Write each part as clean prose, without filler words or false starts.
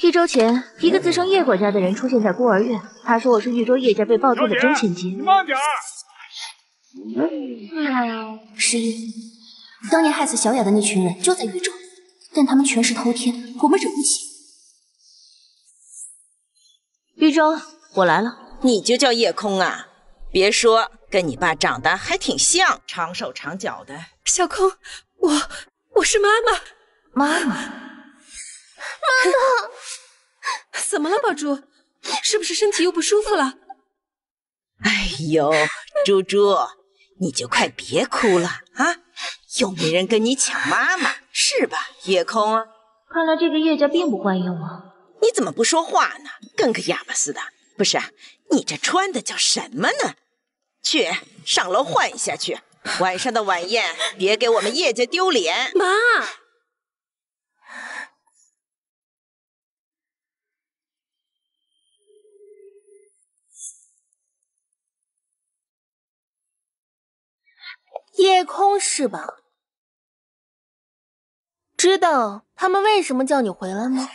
1周前，一个自称叶管家的人出现在孤儿院，他说我是豫州叶家被爆出的真千金。你慢点儿。十一，当年害死小雅的那群人就在豫州，但他们权势滔天，我们惹不起。豫州，我来了。你就叫叶空啊？别说，跟你爸长得还挺像，长手长脚的。小空，我是妈妈。妈妈，怎么了，宝珠？是不是身体又不舒服了？哎呦，猪猪，你就快别哭了啊！又没人跟你抢妈妈，是吧，叶空啊？看来这个叶家并不欢迎我。你怎么不说话呢？跟个哑巴似的。不是，你这穿的叫什么呢？去上楼换一下去。晚上的晚宴，别给我们叶家丢脸。妈。叶空是吧？知道他们为什么叫你回来吗？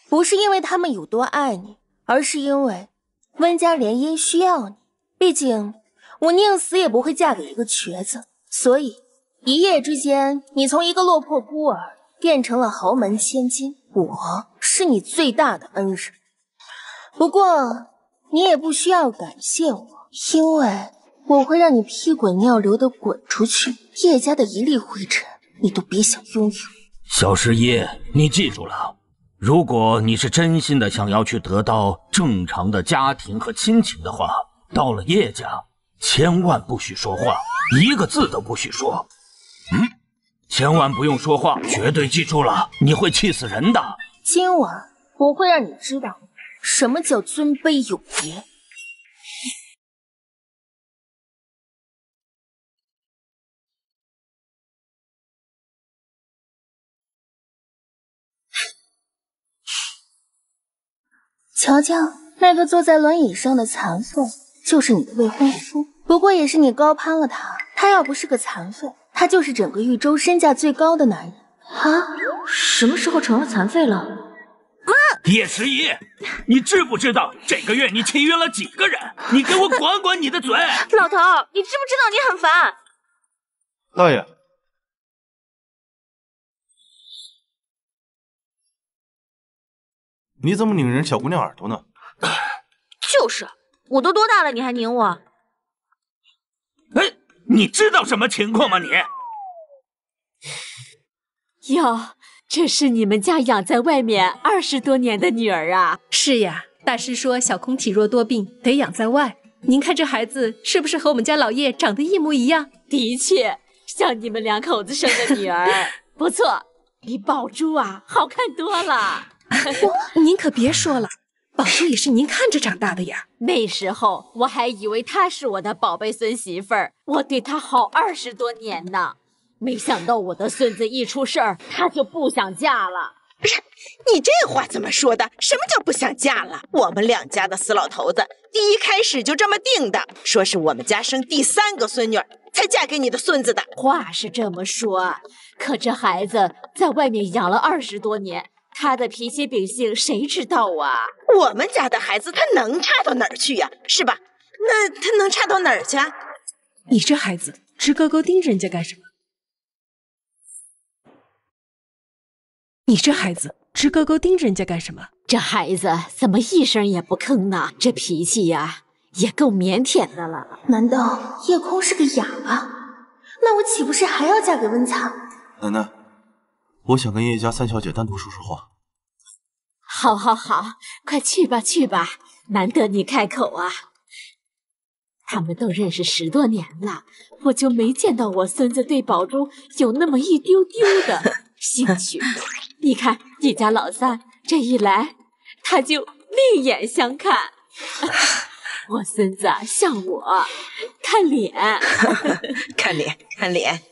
不是因为他们有多爱你，而是因为温家联姻需要你。毕竟我宁死也不会嫁给一个瘸子，所以一夜之间，你从一个落魄孤儿变成了豪门千金，我是你最大的恩人。不过你也不需要感谢我，因为我会让你屁滚尿流的滚出去，叶家的一粒灰尘你都别想拥有。小十一，你记住了，如果你是真心的想要去得到正常的家庭和亲情的话，到了叶家，千万不许说话，一个字都不许说。千万不用说话，绝对记住了，你会气死人的。今晚我会让你知道什么叫尊卑有别。乔乔，那个坐在轮椅上的残废就是你的未婚夫，不过也是你高攀了他。他要不是个残废，他就是整个豫州身价最高的男人。啊？什么时候成了残废了？妈！叶十一，你知不知道这个月你契约了几个人？你给我管管你的嘴！老头，你知不知道你很烦？大爷，你怎么拧人小姑娘耳朵呢？就是，我都多大了，你还拧我？哎，你知道什么情况吗你？哟，这是你们家养在外面20多年的女儿啊？是呀，大师说小空体弱多病，得养在外。您看这孩子是不是和我们家老叶长得一模一样？的确，像你们两口子生的女儿，不错，比宝珠啊好看多了。您可别说了，宝珠也是您看着长大的呀。那时候我还以为她是我的宝贝孙媳妇儿，我对她好20多年呢。没想到我的孙子一出事儿，她就不想嫁了。不是，你这话怎么说的？什么叫不想嫁了？我们两家的死老头子第一开始就这么定的，说是我们家生第3个孙女儿才嫁给你的孙子的。话是这么说，可这孩子在外面养了20多年，他的脾气秉性谁知道啊？我们家的孩子他能差到哪儿去呀？是吧？那他能差到哪儿去？你这孩子直勾勾盯着人家干什么？你这孩子直勾勾盯着人家干什么？这孩子怎么一声也不吭呢？这脾气呀，也够腼腆的了。难道叶空是个哑巴？那我岂不是还要嫁给温藏？奶奶，我想跟叶家3小姐单独说说话。好，好，好，快去吧，去吧，难得你开口啊。他们都认识10多年了，我就没见到我孙子对宝珠有那么一丢丢的兴趣。你看你家老三这一来，他就另眼相看。我孙子像我，看脸，看脸，看脸。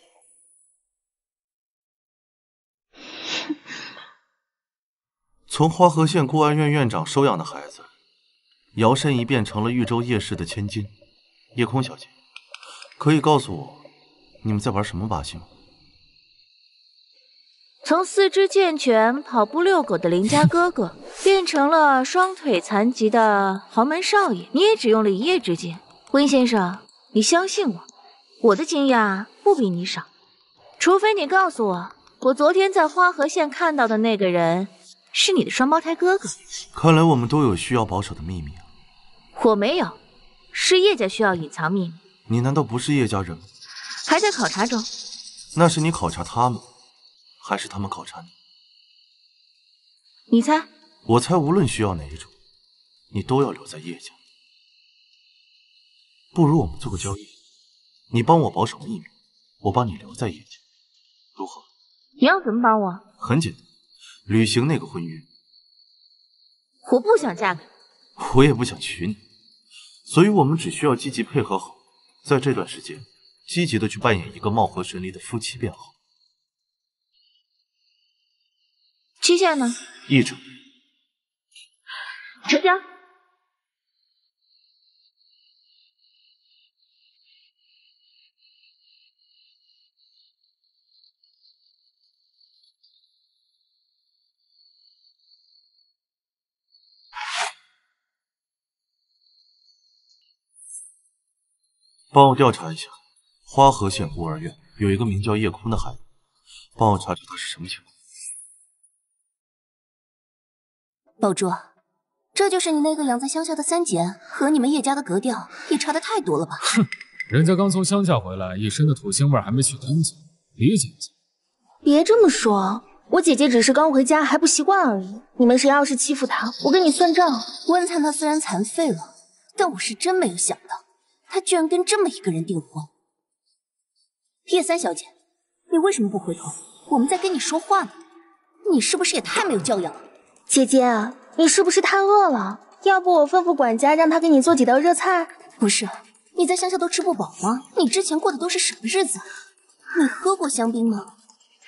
从花河县孤儿院院长收养的孩子，摇身一变成了豫州叶氏的千金。叶空小姐，可以告诉我你们在玩什么把戏吗？从四肢健全、跑步遛狗的邻家哥哥，变成了双腿残疾的豪门少爷，你也只用了一夜之间。温先生，你相信我，我的惊讶不比你少。除非你告诉我昨天在花河县看到的那个人是你的双胞胎哥哥。看来我们都有需要保守的秘密啊。我没有，是叶家需要隐藏秘密。你难道不是叶家人吗？还在考察中。那是你考察他们，还是他们考察你？你猜？我猜无论需要哪一种，你都要留在叶家。不如我们做个交易，你帮我保守秘密，我帮你留在叶家，如何？你要怎么帮我？很简单，履行那个婚约。我不想嫁给你，我也不想娶你，所以我们只需要积极配合好，在这段时间积极的去扮演一个貌合神离的夫妻便好。期限呢1周。成交。帮我调查一下，花河县孤儿院有一个名叫叶空的孩子，帮我查查他是什么情况。宝珠，这就是你那个养在乡下的三姐，和你们叶家的格调也差得太多了吧？哼，人家刚从乡下回来，一身的土腥味还没去干净，理解一下。别这么说，我姐姐只是刚回家还不习惯而已。你们谁要是欺负她，我跟你算账。温灿她虽然残废了，但我是真没有想到，她居然跟这么一个人订婚。叶三小姐，你为什么不回头？我们在跟你说话呢，你是不是也太没有教养了？姐姐，你是不是太饿了？要不我吩咐管家让他给你做几道热菜？不是，你在乡下都吃不饱吗？你之前过的都是什么日子？你喝过香槟吗？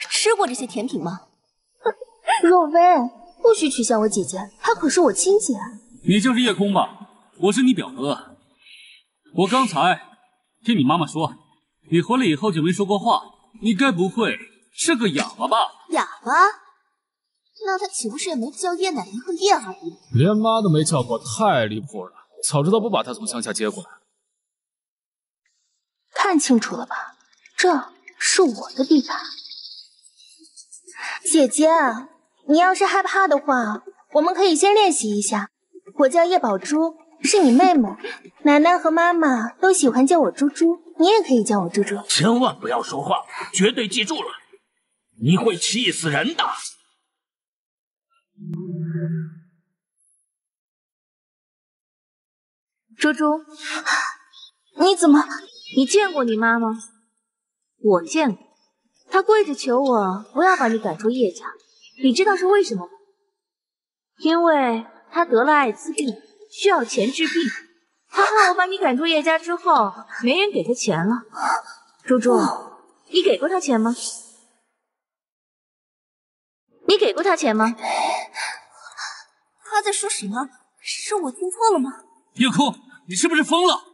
吃过这些甜品吗？若薇，不许取笑我姐姐，她可是我亲姐。你就是叶空吧？我是你表哥。我刚才听你妈妈说，你回来以后就没说过话，你该不会是个哑巴吧？哑巴？那他岂不是也没叫叶奶奶和叶阿姨？连妈都没叫过，太离谱了！早知道不把她从乡下接过来。看清楚了吧，这是我的地盘。姐姐，你要是害怕的话，我们可以先练习一下。我叫叶宝珠，是你妹妹，奶奶和妈妈都喜欢叫我猪猪，你也可以叫我猪猪。千万不要说话，绝对记住了，你会气死人的。猪猪，你怎么？你见过你妈吗？我见过，她跪着求我不要把你赶出叶家。你知道是为什么吗？因为她得了艾滋病，需要钱治病。她怕我把你赶出叶家之后，没人给她钱了。猪猪，你给过她钱吗？你给过她钱吗？他在说什么？是我听错了吗？叶空，你是不是疯了？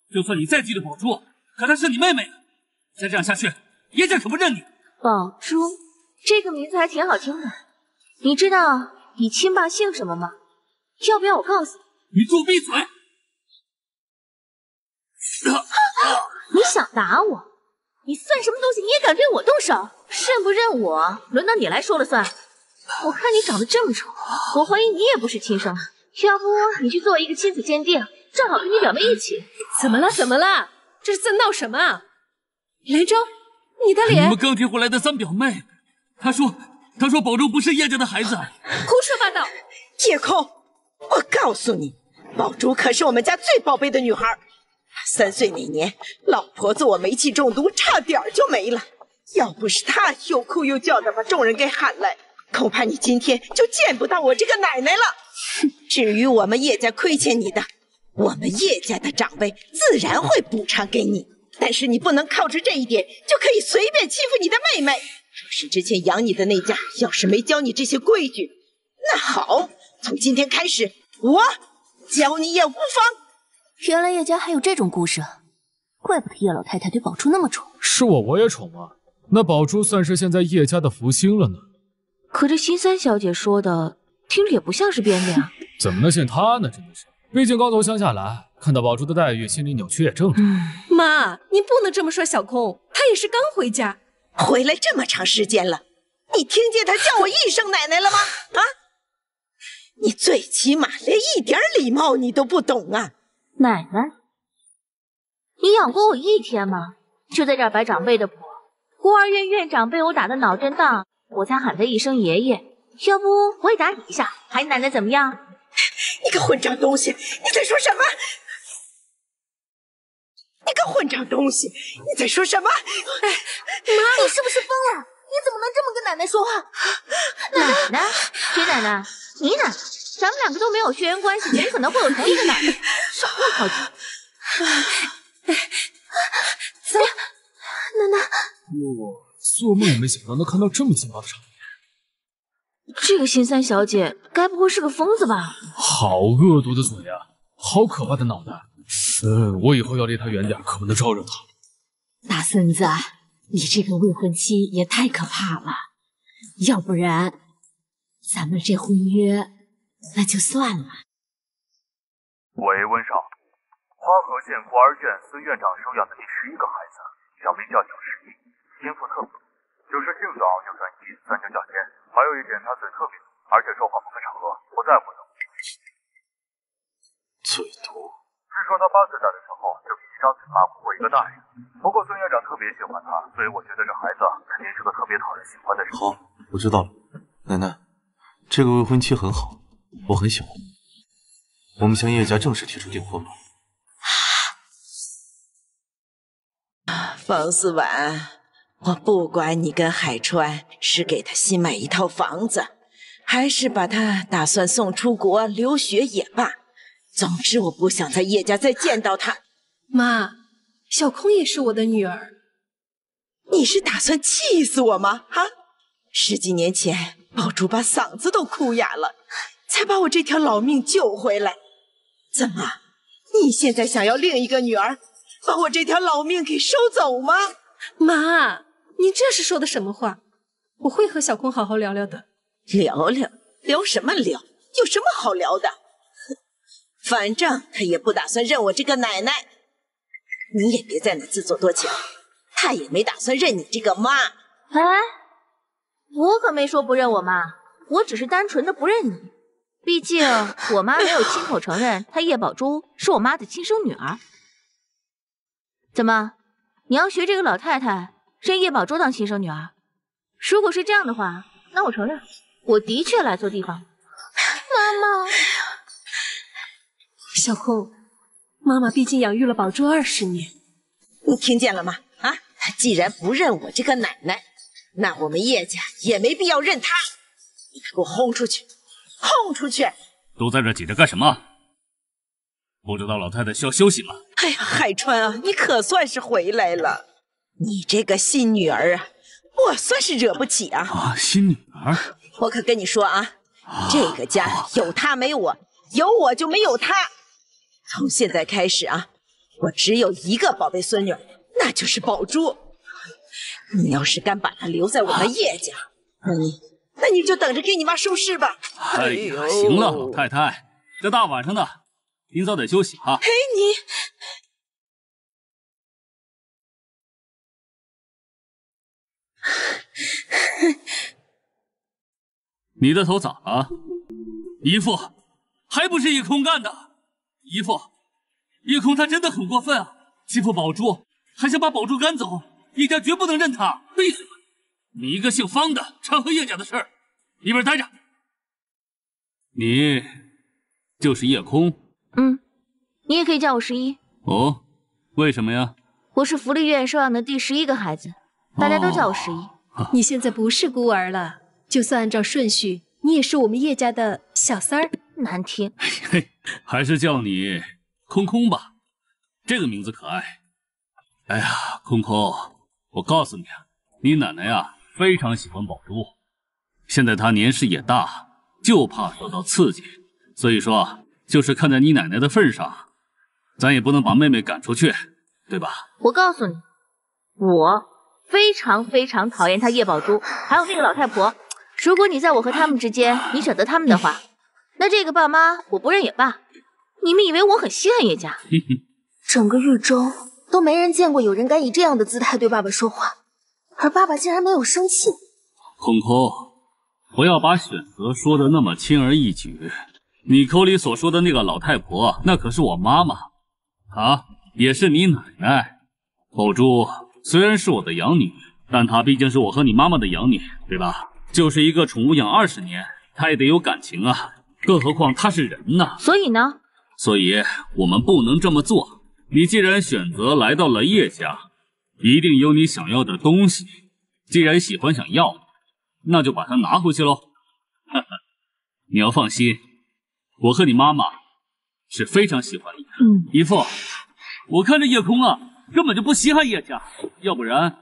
就算你再记得宝珠，可她是你妹妹，再这样下去，叶家可不认你。宝珠这个名字还挺好听的。你知道你亲爸姓什么吗？要不要我告诉你？你给我闭嘴！你想打我？你算什么东西？你也敢对我动手？认不认我，轮到你来说了算。我看你长得这么丑，我怀疑你也不是亲生的。要不你去做一个亲子鉴定，正好跟你表妹一起。怎么了？怎么了？这是在闹什么啊？连州，你的脸……你们刚提回来的三表妹，她说宝珠不是叶家的孩子。胡说八道！叶空，我告诉你，宝珠可是我们家最宝贝的女孩。3岁那年，老婆子我煤气中毒，差点就没了。要不是她又哭又叫的把众人给喊来，恐怕你今天就见不到我这个奶奶了。至于我们叶家亏欠你的，我们叶家的长辈自然会补偿给你。但是你不能靠着这一点就可以随便欺负你的妹妹。若是之前养你的那家要是没教你这些规矩，那好，从今天开始我教你也无妨。原来叶家还有这种故事，怪不得叶老太太对宝珠那么宠。是我也宠啊，那宝珠算是现在叶家的福星了呢。可这新三小姐说的，听着也不像是编的呀。怎么能信她呢？真的是，毕竟刚从乡下来，看到宝珠的待遇，心里扭曲也正常。妈，您不能这么说小空，她也是刚回家，回来这么长时间了，你听见她叫我一声奶奶了吗？啊！你最起码连一点礼貌你都不懂啊！奶奶，你养过我一天吗？就在这儿摆长辈的谱。孤儿院院长被我打的脑震荡，我才喊他一声爷爷。要不我也打你一下，喊你奶奶怎么样？你个混账东西！你在说什么？你个混账东西！你在说什么？妈，你是不是疯了？你怎么能这么跟奶奶说话？奶奶？谁奶奶？你奶奶？咱们两个都没有血缘关系，怎么可能会有同一个奶奶？少乱靠近！怎么，奶奶？我做梦也没想到能看到这么劲爆的场面。这个新三小姐该不会是个疯子吧？好恶毒的嘴啊，好可怕的脑袋。我以后要离她远点，可不能招惹她。大孙子，你这个未婚妻也太可怕了，要不然咱们这婚约那就算了。喂，温少，花河县孤儿院孙院长收养的第11个孩子，小名叫小11，天赋特别，就是性早就算一3年较尖，还有一点他嘴特别毒，而且说话不分场合，不在乎的。嘴毒。据说他8岁大的时候就比一张嘴巴不过一个大人，不过孙院长特别喜欢他，所以我觉得这孩子肯定是个特别讨人喜欢的人。好，我知道了。奶奶，这个未婚妻很好，我很喜欢。我们向叶家正式提出订婚吧。方思婉，我不管你跟海川是给他新买一套房子，还是把他打算送出国留学也罢，总之我不想在叶家再见到他。妈，小空也是我的女儿。你是打算气死我吗？啊！10几年前，宝珠把嗓子都哭哑了，才把我这条老命救回来。怎么，你现在想要另一个女儿，把我这条老命给收走吗？妈，你这是说的什么话？我会和小空好好聊聊的。聊什么聊？有什么好聊的？反正他也不打算认我这个奶奶，你也别在那自作多情，他也没打算认你这个妈。哎，我可没说不认我妈，我只是单纯的不认你。毕竟我妈没有亲口承认她叶宝珠是我妈的亲生女儿。怎么，你要学这个老太太认叶宝珠当亲生女儿？如果是这样的话，那我承认，我的确来错地方。妈妈，小空，妈妈毕竟养育了宝珠20年，你听见了吗？啊，她既然不认我这个奶奶，那我们叶家也没必要认她。你给我轰出去！轰出去！都在这挤着干什么？不知道老太太需要休息吗？哎呀，海川啊，你可算是回来了。你这个新女儿啊，我算是惹不起啊！啊，新女儿！我可跟你说啊，这个家有她没我，有我就没有她。从现在开始啊，我只有一个宝贝孙女，那就是宝珠。你要是敢把她留在我们叶家，那你就等着给你妈收尸吧。哎呀，行了，老太太，这大晚上的，您早点休息啊。哎，你的头咋了？姨父，还不是叶空干的？姨父，叶空他真的很过分啊，欺负宝珠，还想把宝珠赶走，叶家绝不能认他。闭嘴！你一个姓方的掺和叶家的事儿，一边待着。你就是叶空？你也可以叫我11。哦，为什么呀？我是福利院收养的第11个孩子，大家都叫我11。你现在不是孤儿了，就算按照顺序，你也是我们叶家的小三儿。难听。嘿，还是叫你空空吧，这个名字可爱。哎呀，空空，我告诉你啊，你奶奶呀非常喜欢宝珠，现在她年事也大，就怕受到刺激，所以说就是看在你奶奶的份上，咱也不能把妹妹赶出去，对吧？我告诉你，我非常非常讨厌她叶宝珠，还有那个老太婆。如果你在我和他们之间，你选择他们的话，那这个爸妈我不认也罢。你们以为我很稀罕叶家？整个豫州都没人见过有人敢以这样的姿态对爸爸说话，而爸爸竟然没有生气。空空，不要把选择说的那么轻而易举。你口里所说的那个老太婆，那可是我妈妈，她也是你奶奶。宝珠虽然是我的养女，但她毕竟是我和你妈妈的养女，对吧？就是一个宠物养20年，她也得有感情啊，更何况她是人呢。所以呢？所以我们不能这么做。你既然选择来到了叶家，一定有你想要的东西。既然喜欢想要，那就把它拿回去喽。哈哈，你要放心，我和你妈妈是非常喜欢你的。姨父，我看这叶空啊，根本就不稀罕叶家，要不然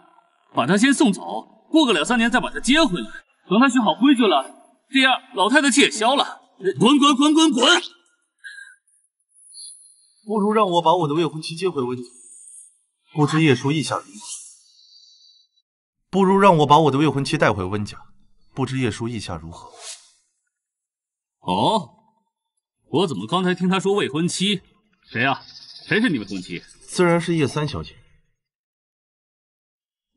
把他先送走，过个2、3年再把他接回来，等他学好规矩了，这样老太太气也消了。滚滚滚滚滚！不如让我把我的未婚妻接回温家，不知叶叔意下如何？不如让我把我的未婚妻带回温家，不知叶叔意下如何？哦，我怎么刚才听他说未婚妻？谁呀？谁是你未婚妻？自然是叶三小姐。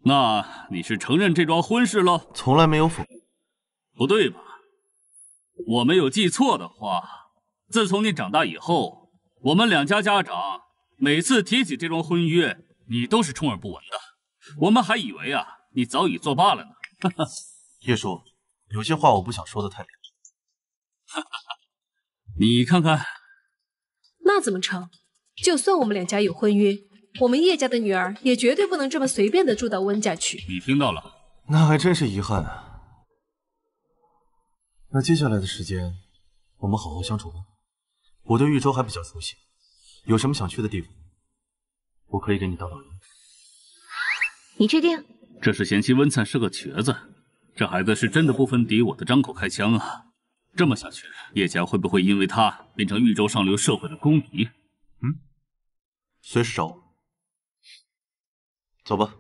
那你是承认这桩婚事喽？从来没有否认。不对吧？我没有记错的话，自从你长大以后，我们2家家长每次提起这桩婚约，你都是充耳不闻的。我们还以为啊，你早已作罢了呢。叶叔，有些话我不想说的太明。你看看，那怎么成？就算我们2家有婚约，我们叶家的女儿也绝对不能这么随便的住到温家去。你听到了？那还真是遗憾啊。那接下来的时间，我们好好相处吧。我对豫州还比较熟悉，有什么想去的地方，我可以给你当导游。你确定？这是嫌弃温灿是个瘸子，这孩子是真的不分敌我的张口开枪啊！这么下去，叶家会不会因为他变成豫州上流社会的公敌？随时找我。走吧。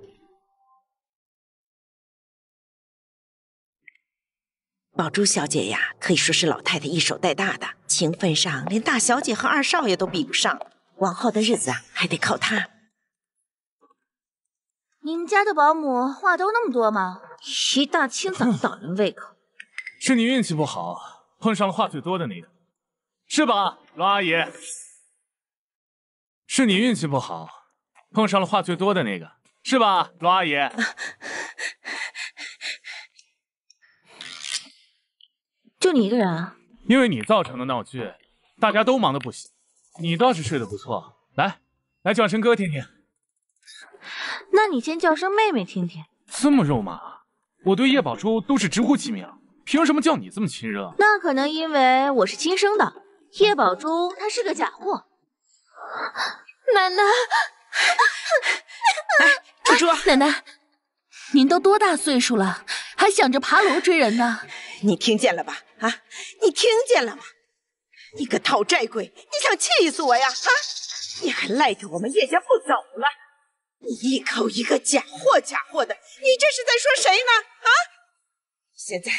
宝珠小姐呀，可以说是老太太一手带大的，情分上连大小姐和二少爷都比不上，往后的日子啊，还得靠她。你们家的保姆话都那么多吗？一大清早倒人胃口。是你运气不好，碰上了话最多的那个，是吧，罗阿姨？是你运气不好，碰上了话最多的那个，是吧，罗阿姨？就你一个人啊？因为你造成的闹剧，大家都忙得不行，你倒是睡得不错。来叫声哥听听。那你先叫声妹妹听听。这么肉麻，我对叶宝珠都是直呼其名，凭什么叫你这么亲热？那可能因为我是亲生的，叶宝珠她是个假货。奶奶，珠珠，奶奶，您都多大岁数了，还想着爬楼追人呢？你听见了吧？啊，你听见了吗？你个讨债鬼，你想气死我呀？啊，你还赖着我们叶家不走了？你一口一个假货假货的，你这是在说谁呢？啊！现在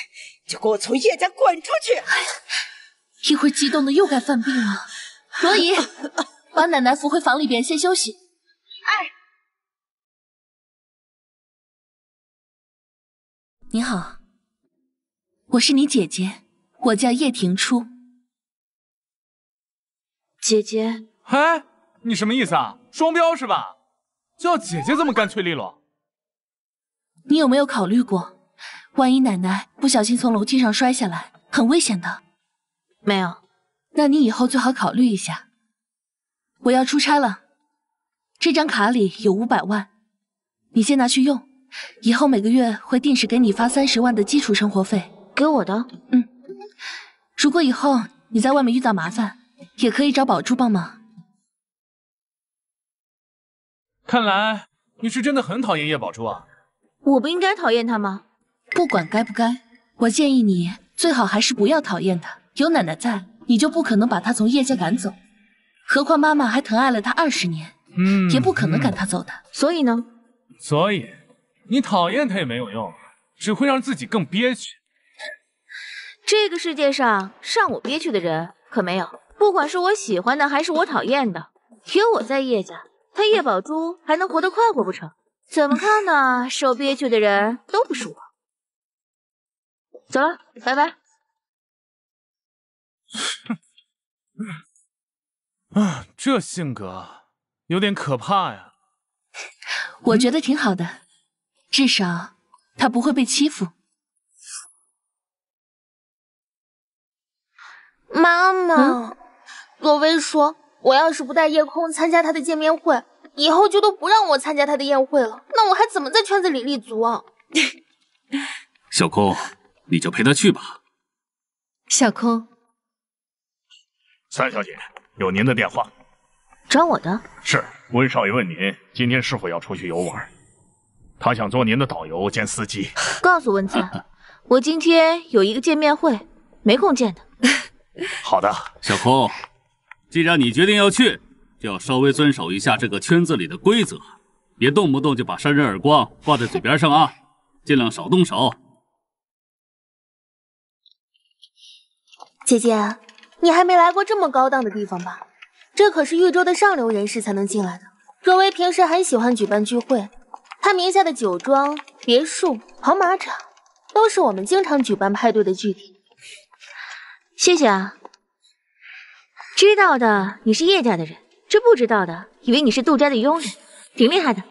就给我从叶家滚出去！一会儿激动的又该犯病了。罗姨，把奶奶扶回房里边先休息。哎，你好，我是你姐姐，我叫叶庭初。姐姐，哎，你什么意思啊？双标是吧？叫姐姐这么干脆利落？你有没有考虑过，万一奶奶不小心从楼梯上摔下来，很危险的？没有。那你以后最好考虑一下。我要出差了，这张卡里有500万，你先拿去用，以后每个月会定时给你发30万的基础生活费。给我的？如果以后你在外面遇到麻烦，也可以找宝珠帮忙。看来你是真的很讨厌叶宝珠啊！我不应该讨厌她吗？不管该不该，我建议你最好还是不要讨厌她。有奶奶在，你就不可能把她从叶家赶走。何况妈妈还疼爱了她20年，也不可能赶她走的。所以呢？所以你讨厌她也没有用，只会让自己更憋屈。这个世界上让我憋屈的人可没有，不管是我喜欢的还是我讨厌的，有我在叶家，他叶宝珠还能活得快活不成？怎么看呢？受憋屈的人都不是我。走了，拜拜。这性格有点可怕呀。我觉得挺好的，至少他不会被欺负。妈妈，洛薇说，我要是不带夜空参加他的见面会，以后就都不让我参加他的宴会了。那我还怎么在圈子里立足啊？小空，你就陪他去吧。小空，三小姐，有您的电话。找我的？是温少爷问您今天是否要出去游玩，他想做您的导游兼司机。告诉温灿，我今天有一个见面会，没空见他。好的，小空，既然你决定要去，就要稍微遵守一下这个圈子里的规则，别动不动就把扇人耳光挂在嘴边上啊，尽量少动手。姐姐，你还没来过这么高档的地方吧？这可是豫州的上流人士才能进来的。若薇平时很喜欢举办聚会，她名下的酒庄、别墅、跑马场，都是我们经常举办派对的据点。谢谢啊。知道的你是叶家的人，这不知道的以为你是杜家的佣人，挺厉害的。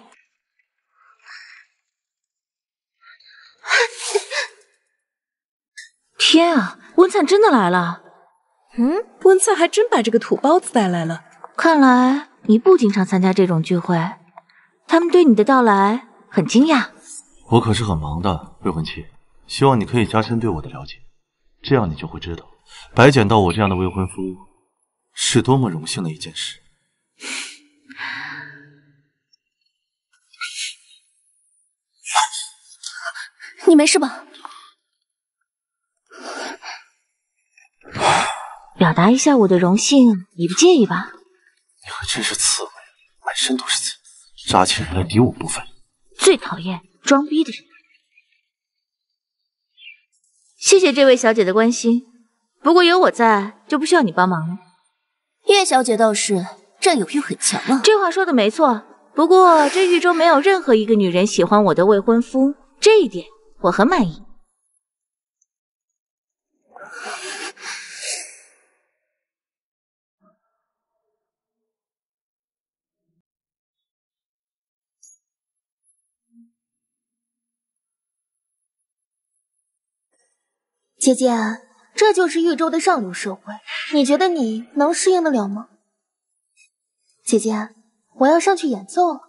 天啊，温灿真的来了。温灿还真把这个土包子带来了。看来你不经常参加这种聚会，他们对你的到来很惊讶。我可是很忙的，未婚妻，希望你可以加深对我的了解，这样你就会知道，白捡到我这样的未婚夫是多么荣幸的一件事。你没事吧？表达一下我的荣幸，你不介意吧？你还真是刺猬，满身都是刺，扎起人来敌我不分。最讨厌装逼的人。谢谢这位小姐的关心，不过有我在，就不需要你帮忙了。叶小姐倒是占有欲很强啊。这话说的没错，不过这豫州没有任何一个女人喜欢我的未婚夫，这一点我很满意。姐姐，这就是豫州的上流社会，你觉得你能适应得了吗？姐姐，我要上去演奏了。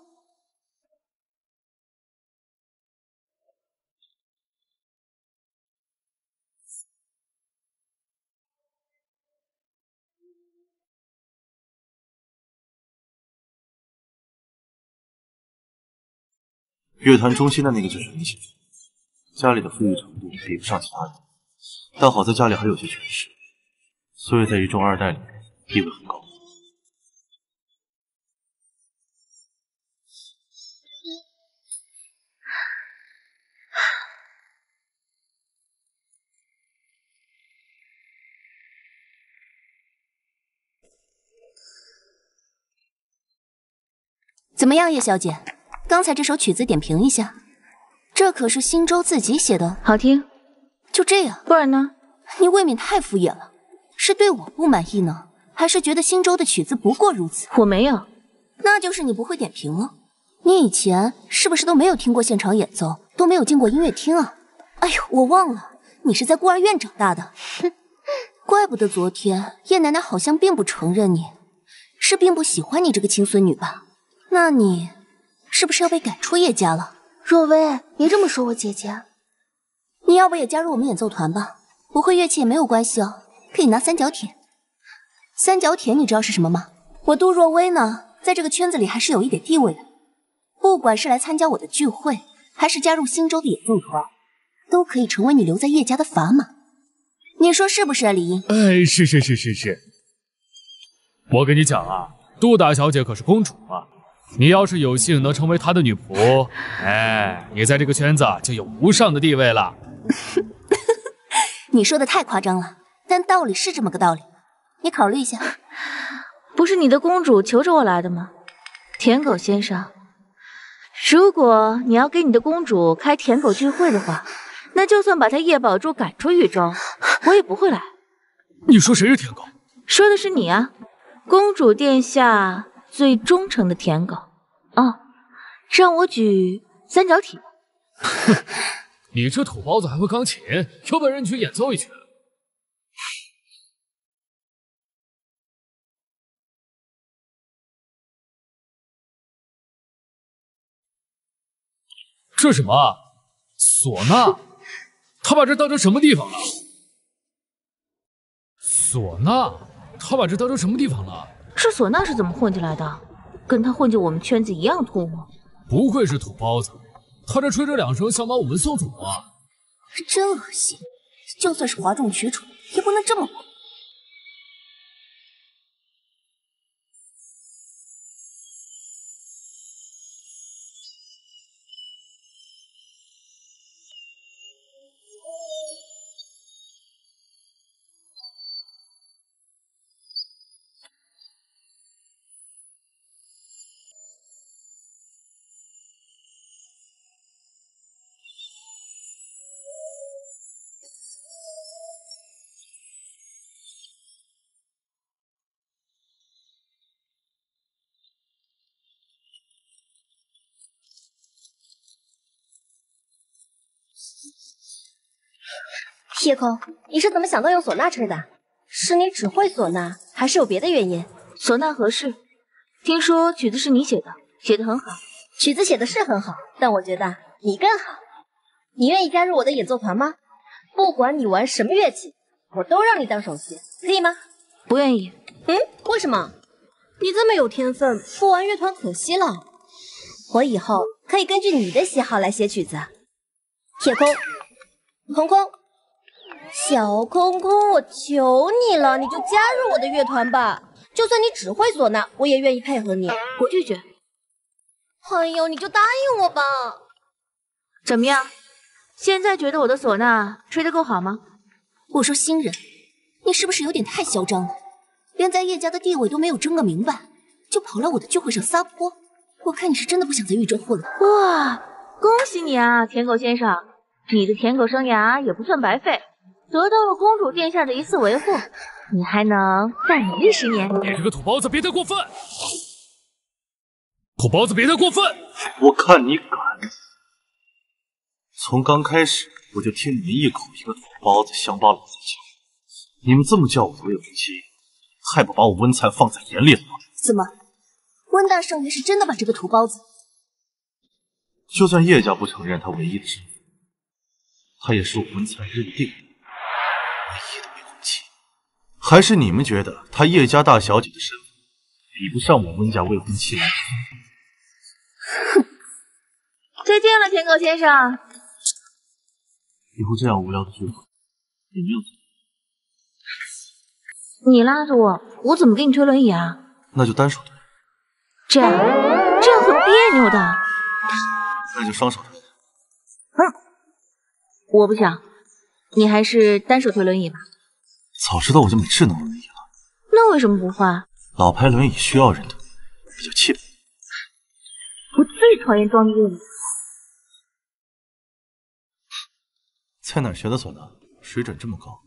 乐坛中心的那个就是林姐，家里的富裕程度比不上其他人，但好在家里还有些权势，所以在一众二代里地位很高。怎么样，叶小姐？刚才这首曲子点评一下，这可是新州自己写的，好听。就这样？不然呢？你未免太敷衍了，是对我不满意呢，还是觉得新州的曲子不过如此？我没有。那就是你不会点评了。你以前是不是都没有听过现场演奏，都没有进过音乐厅啊？哎呦，我忘了，你是在孤儿院长大的。哼，怪不得昨天叶奶奶好像并不承认你，是并不喜欢你这个亲孙女吧？那你是不是要被赶出叶家了？若薇，别这么说我姐姐。你要不也加入我们演奏团吧？不会乐器也没有关系哦，可以拿三角铁。三角铁你知道是什么吗？我杜若薇呢，在这个圈子里还是有一点地位的。不管是来参加我的聚会，还是加入新州的演奏团，都可以成为你留在叶家的砝码。你说是不是啊，李英？哎，是。我跟你讲啊，杜大小姐可是公主啊，你要是有幸能成为她的女仆，哎，你在这个圈子就有无上的地位了。你说的太夸张了，但道理是这么个道理，你考虑一下。不是你的公主求着我来的吗？舔狗先生，如果你要给你的公主开舔狗聚会的话，那就算把她叶宝珠赶出狱中，我也不会来。你说谁是舔狗？说的是你啊，公主殿下最忠诚的舔狗。哦，让我举三角铁。哼，你这土包子还会钢琴，有本事你去演奏一曲。这什么？唢呐？他把这当成什么地方了？唢呐？他把这当成什么地方了？这唢呐是怎么混进来的？跟他混进我们圈子一样土吗？不愧是土包子，他这吹着两声，想把我们送走啊！真恶心，就算是哗众取宠，也不能这么混。夜空，你是怎么想到用唢呐吹的？是你只会唢呐，还是有别的原因？唢呐合适。听说曲子是你写的，写得很好。曲子写的是很好，但我觉得你更好。你愿意加入我的演奏团吗？不管你玩什么乐器，我都让你当首席，可以吗？不愿意。为什么？你这么有天分，不玩乐团可惜了。我以后可以根据你的喜好来写曲子。夜空，空空。小空空，我求你了，你就加入我的乐团吧。就算你只会唢呐，我也愿意配合你。我拒绝。哎呦，你就答应我吧。怎么样？现在觉得我的唢呐吹得够好吗？我说新人，你是不是有点太嚣张了？连在叶家的地位都没有争个明白，就跑来我的聚会上撒泼。我看你是真的不想在狱中混了。哇，恭喜你啊，舔狗先生，你的舔狗生涯也不算白费。得到了公主殿下的一次维护，你还能再努力10年。你这个土包子别太过分！土包子别太过分！我看你敢！从刚开始我就听你们一口一个土包子、乡巴佬在叫，你们这么叫我我也不介意，太不把我温灿放在眼里了吗？怎么，温大圣爷是真的把这个土包子？就算叶家不承认他唯一的身份，他也是我温灿认定的唯一的未婚妻。还是你们觉得她叶家大小姐的身份比不上我温家未婚妻来？哼！再见了，舔狗先生。以后这样无聊的聚会也没有。你拉着我，我怎么给你推轮椅啊？那就单手推。这样很别扭的。那就双手推。我不想，你还是单手推轮椅吧。早知道我就没智能轮椅了。那为什么不换？老牌轮椅需要人推，比较气派。我最讨厌装逼了。在哪儿学的唢呐？水准这么高，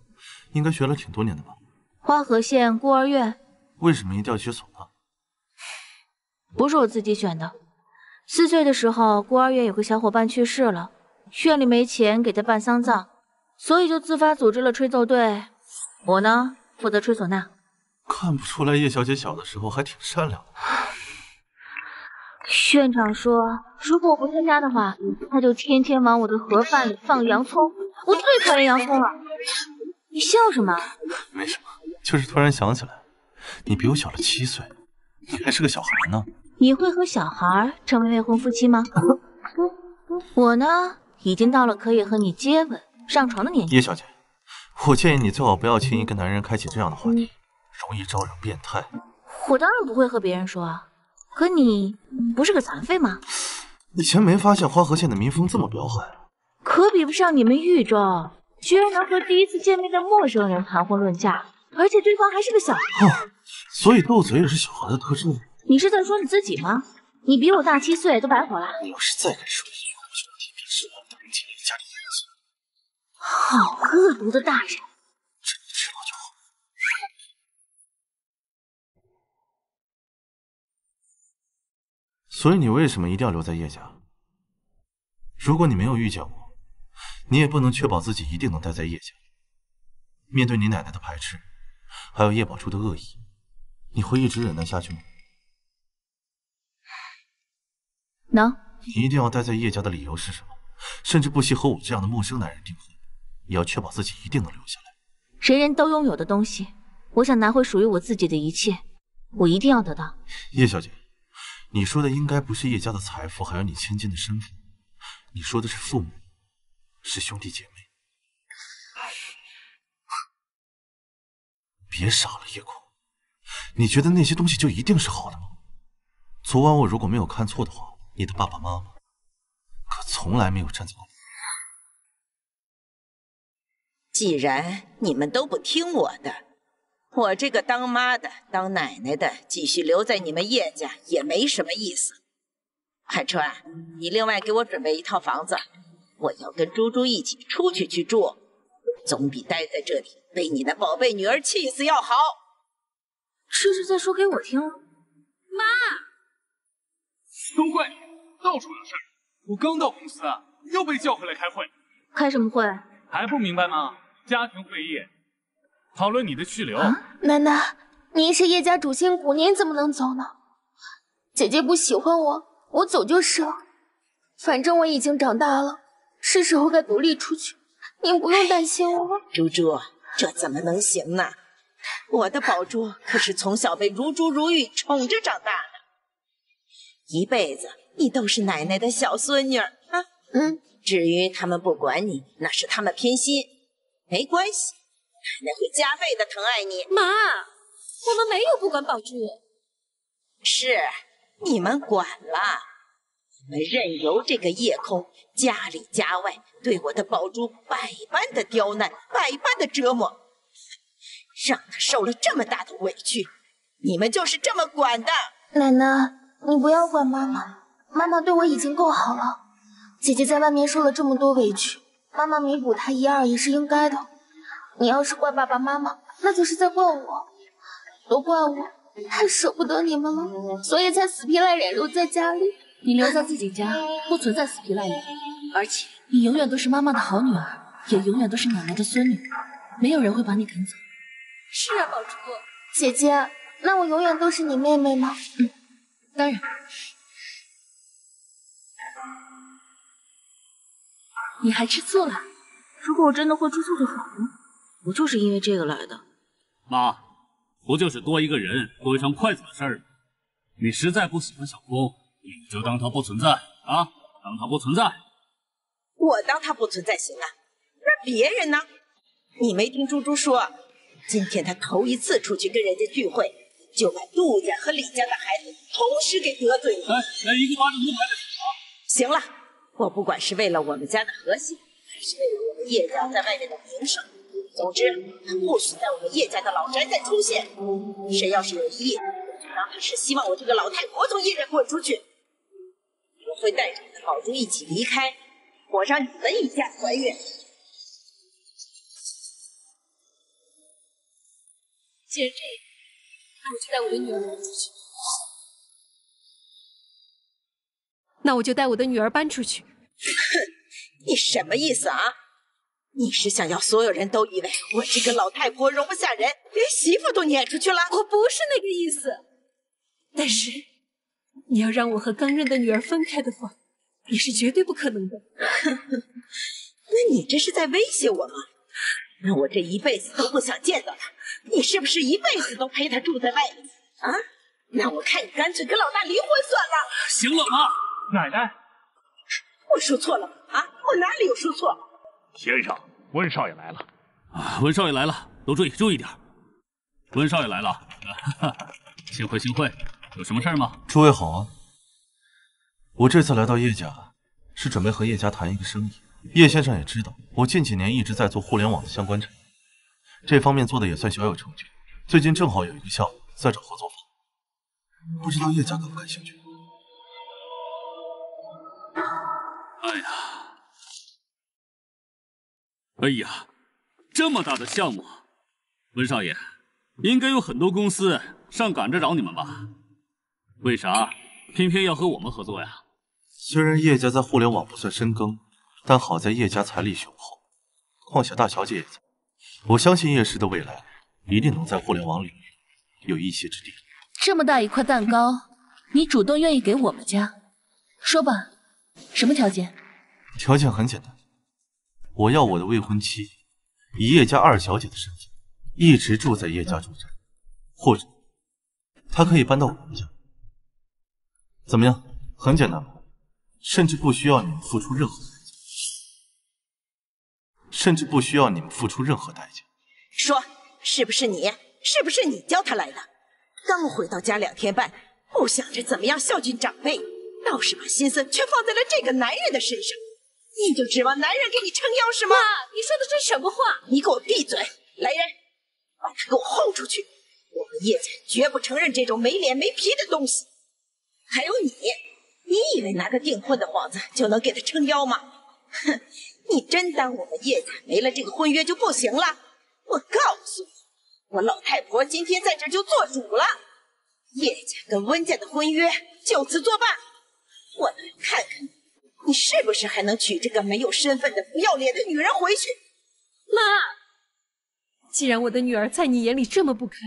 应该学了挺多年的吧？花河县孤儿院。为什么一定要学唢呐？不是我自己选的。4岁的时候，孤儿院有个小伙伴去世了，院里没钱给他办丧葬，所以就自发组织了吹奏队。我呢，负责吹唢呐。看不出来叶小姐小的时候还挺善良的。院长说，如果我不参加的话，他就天天往我的盒饭里放洋葱。我最讨厌洋葱了。你笑什么？没什么，就是突然想起来，你比我小了7岁，你还是个小孩呢。你会和小孩成为未婚夫妻吗？我呢，已经到了可以和你接吻、上床的年纪。叶小姐，我建议你最好不要轻易跟男人开启这样的话题，容易招惹变态。我当然不会和别人说啊，可你不是个残废吗？以前没发现花河县的民风这么彪悍，可比不上你们豫州。居然能和第一次见面的陌生人谈婚论嫁，而且对方还是个小孩。哦，所以斗嘴也是小孩的特质。你是在说你自己吗？你比我大7岁，都白活了。你要是再敢说一句，我就让天平是我当进你家里孩子。好恶毒的大人，这你知道就好。所以你为什么一定要留在叶家？如果你没有遇见我，你也不能确保自己一定能待在叶家。面对你奶奶的排斥，还有叶宝珠的恶意，你会一直忍耐下去吗？能。你一定要待在叶家的理由是什么？甚至不惜和我这样的陌生男人订婚，也要确保自己一定能留下来。人人都拥有的东西，我想拿回属于我自己的一切，我一定要得到。叶小姐，你说的应该不是叶家的财富，还有你千金的身份，你说的是父母，是兄弟姐妹。别傻了，叶空，你觉得那些东西就一定是好的吗？昨晚我如果没有看错的话，你的爸爸妈妈可从来没有站在过。既然你们都不听我的，我这个当妈的、当奶奶的，继续留在你们叶家也没什么意思。海川，你另外给我准备一套房子，我要跟猪猪一起出去住，总比待在这里被你的宝贝女儿气死要好。这是在说给我听吗？妈，都怪你，到处惹事儿。我刚到公司，又被叫回来开会。开什么会？还不明白吗？家庭会议，讨论你的去留。奶奶，您是叶家主心骨，您怎么能走呢？姐姐不喜欢我，我走就是了。反正我已经长大了，是时候该独立出去。您不用担心我。猪猪，这怎么能行呢？我的宝珠可是从小被如珠如玉宠着长大的，一辈子你都是奶奶的小孙女儿啊。至于他们不管你，那是他们偏心，没关系，奶奶会加倍的疼爱你。妈，我们没有不管宝珠。是你们管了，你们任由这个夜空家里家外对我的宝珠百般的刁难，百般的折磨，让她受了这么大的委屈，你们就是这么管的。奶奶，你不要管妈妈，妈妈对我已经够好了。姐姐在外面受了这么多委屈，妈妈弥补她一二也是应该的。你要是怪爸爸妈妈，那就是在怪我，都怪我太舍不得你们了，所以才死皮赖脸留在家里。你留在自己家，不存在死皮赖脸，而且你永远都是妈妈的好女儿，也永远都是奶奶的孙女，没有人会把你赶走。是啊，宝珠姐姐，那我永远都是你妹妹吗？当然。你还吃醋了？如果我真的会吃醋就好了，我就是因为这个来的。妈，不就是多一个人，多一双筷子的事儿吗？你实在不喜欢小空，你就当他不存在啊，当他不存在。我当他不存在行啊，那别人呢？你没听猪猪说，今天他头一次出去跟人家聚会，就把杜家和李家的孩子同时给得罪了。来一个巴掌都拍在手上。行了，我不管是为了我们家的和谐，还是为了我们叶家在外面的名声，总之他不许在我们叶家的老宅再出现。谁要是有异议，就当他是希望我这个老太婆从叶家滚出去。我会带着你的宝珠一起离开，我让你们一家团圆。既然这样，那我就带我的女儿搬出去。那我就带我的女儿搬出去。哼，你什么意思啊？你是想要所有人都以为我这个老太婆容不下人，连媳妇都撵出去了？我不是那个意思。但是你要让我和刚认的女儿分开的话，也是绝对不可能的。那你这是在威胁我吗？那我这一辈子都不想见到她，你是不是一辈子都陪她住在外面啊？那我看你干脆跟老大离婚算了。行了，妈。奶奶，我说错了吗？啊，我哪里有说错？先生，温少爷来了。啊，温少爷来了，都注意点。温少爷来了，幸会，有什么事儿吗？诸位好啊，我这次来到叶家，是准备和叶家谈一个生意，叶先生也知道，我近几年一直在做互联网的相关产业，这方面做的也算小有成就。最近正好有一个项目在找合作方，不知道叶家感不感兴趣？哎呀，这么大的项目，温少爷，应该有很多公司上赶着找你们吧？为啥偏偏要和我们合作呀？虽然叶家在互联网不算深耕，但好在叶家财力雄厚，况且大小姐也在，我相信叶氏的未来一定能在互联网领域有一席之地。这么大一块蛋糕，你主动愿意给我们家，说吧，什么条件？条件很简单，我要我的未婚妻以叶家二小姐的身份一直住在叶家住宅，或者她可以搬到我们家。怎么样？很简单吧？甚至不需要你们付出任何代价，说，是不是你？是不是你叫他来的？刚回到家2天半，不想着怎么样孝敬长辈，倒是把心思却放在了这个男人的身上。你就指望男人给你撑腰是吗？妈，你说的是什么话？你给我闭嘴！来人，把他给我轰出去！我们叶家绝不承认这种没脸没皮的东西。还有你以为拿个订婚的幌子就能给他撑腰吗？哼，你真当我们叶家没了这个婚约就不行了？我告诉你，我老太婆今天在这就做主了，叶家跟温家的婚约就此作罢。我来看看你是不是还能娶这个没有身份的不要脸的女人回去。妈，既然我的女儿在你眼里这么不堪，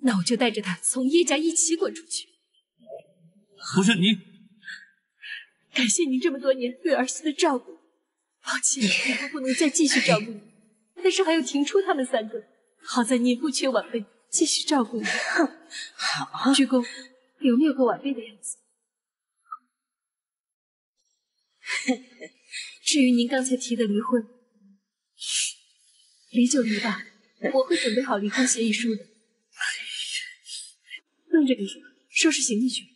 那我就带着她从叶家一起滚出去。不是你，感谢您这么多年对儿媳的照顾，抱歉以后不能再继续照顾你，但是还有庭初他们3个，好在你也不缺晚辈，继续照顾你。好，鞠躬，有没有个晚辈的样子？至于您刚才提的离婚，离就离吧，我会准备好离婚协议书的。愣着干什么？收拾行李去。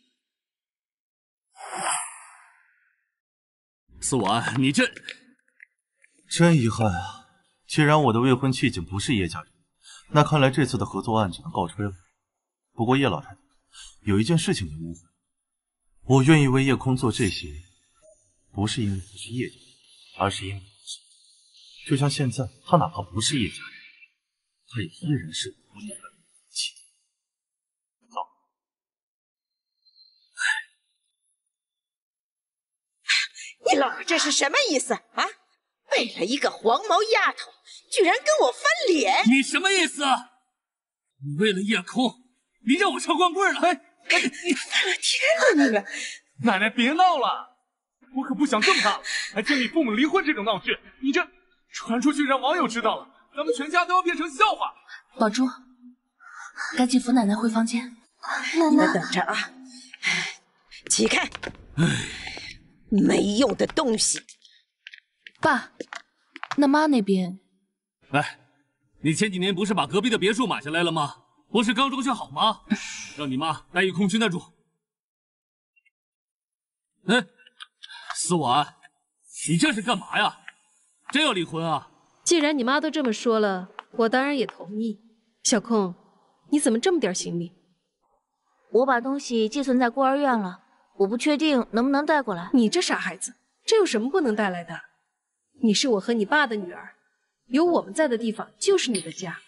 思婉，你这真遗憾啊！既然我的未婚妻已经不是叶家人，那看来这次的合作案只能告吹了。不过叶老太太，有一件事情你误会，我愿意为叶空做这些，不是因为他是叶家人，而是因为就像现在，他哪怕不是叶家人，他也依然是我的妻。走。你老婆这是什么意思啊？为了一个黄毛丫头，居然跟我翻脸！你什么意思？你为了叶空，你让我唱光棍了！你翻了天了你们！奶奶别闹了，我可不想更大了，还经历父母离婚这种闹剧。你这传出去让网友知道了，咱们全家都要变成笑话。宝珠，赶紧扶奶奶回房间。你们等着啊！起开！没用的东西。爸，那妈那边？哎，你前几年不是把隔壁的别墅买下来了吗？不是刚装修好吗？让你妈带一空去那住。思婉，你这是干嘛呀？真要离婚啊？既然你妈都这么说了，我当然也同意。小空，你怎么这么点行李？我把东西寄存在孤儿院了，我不确定能不能带过来。你这傻孩子，这有什么不能带来的？你是我和你爸的女儿，有我们在的地方就是你的家。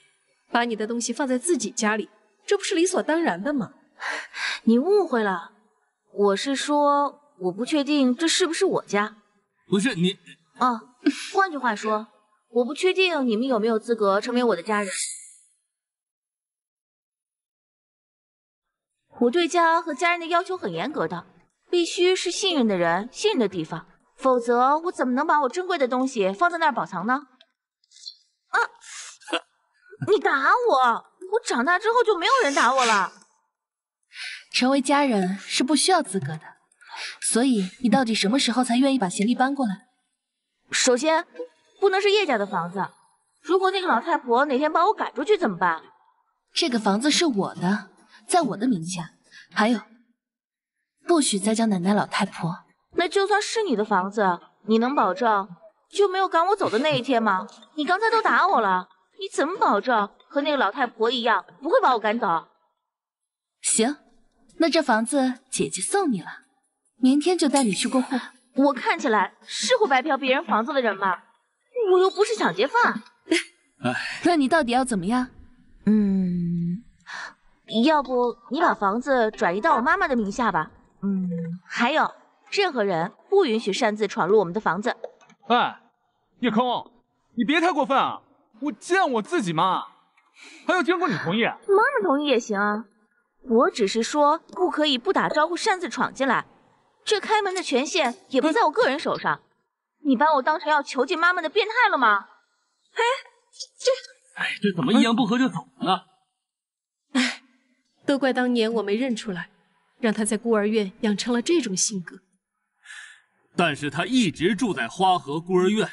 把你的东西放在自己家里，这不是理所当然的吗？你误会了，我是说我不确定这是不是我家。不是你啊，换句话说，我不确定你们有没有资格成为我的家人。我对家和家人的要求很严格的，必须是信任的人、信任的地方，否则我怎么能把我珍贵的东西放在那儿保藏呢？啊！你打我！我长大之后就没有人打我了。成为家人是不需要资格的，所以你到底什么时候才愿意把行李搬过来？首先，不能是叶家的房子。如果那个老太婆哪天把我赶出去怎么办？这个房子是我的，在我的名下。还有，不许再叫奶奶老太婆。那就算是你的房子，你能保证就没有赶我走的那一天吗？你刚才都打我了，你怎么保证和那个老太婆一样不会把我赶走？行，那这房子姐姐送你了，明天就带你去过户。我看起来是会白嫖别人房子的人吗？我又不是抢劫犯。那你到底要怎么样？要不你把房子转移到我妈妈的名下吧。还有，任何人不允许擅自闯入我们的房子。哎，叶空，你别太过分啊！我见我自己妈，还要经过你同意。妈妈同意也行啊。我只是说不可以不打招呼擅自闯进来，这开门的权限也不在我个人手上。你把我当成要囚禁妈妈的变态了吗？这怎么一言不合就走了呢？都怪当年我没认出来，让他在孤儿院养成了这种性格。但是他一直住在花河孤儿院，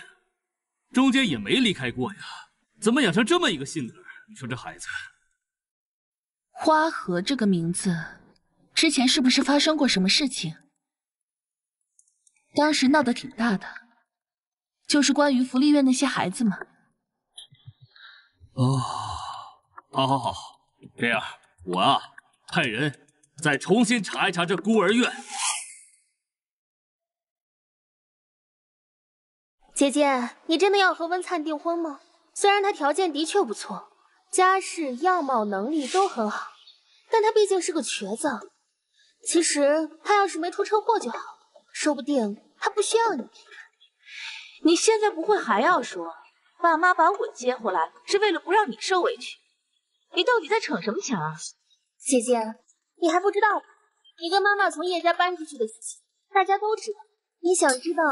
中间也没离开过呀，怎么养成这么一个性格？你说这孩子。花河这个名字，之前是不是发生过什么事情？当时闹得挺大的，就是关于福利院那些孩子嘛。好，这样我派人再重新查一查这孤儿院。姐姐，你真的要和温灿订婚吗？虽然他条件的确不错，家世、样貌、能力都很好，但他毕竟是个瘸子。其实他要是没出车祸就好，说不定他不需要你。你现在不会还要说，爸妈把我接回来是为了不让你受委屈？你到底在逞什么强啊？姐姐，你还不知道吧？你跟妈妈从叶家搬出去的事情，大家都知道。你想知道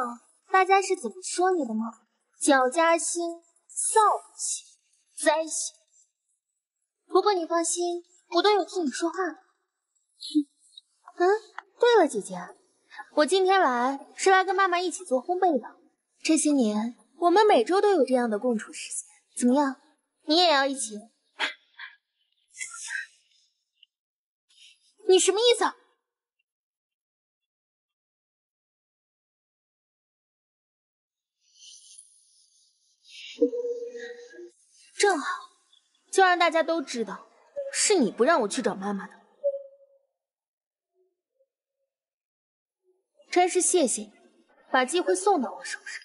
大家是怎么说你的吗？小家心，扫兴，灾星。不过你放心，我都有替你说话的。对了，姐姐，我今天来是来跟妈妈一起做烘焙的。这些年，我们每周都有这样的共处时间，怎么样？你也要一起？你什么意思？正好，就让大家都知道，是你不让我去找妈妈的。真是谢谢你，把机会送到我手上。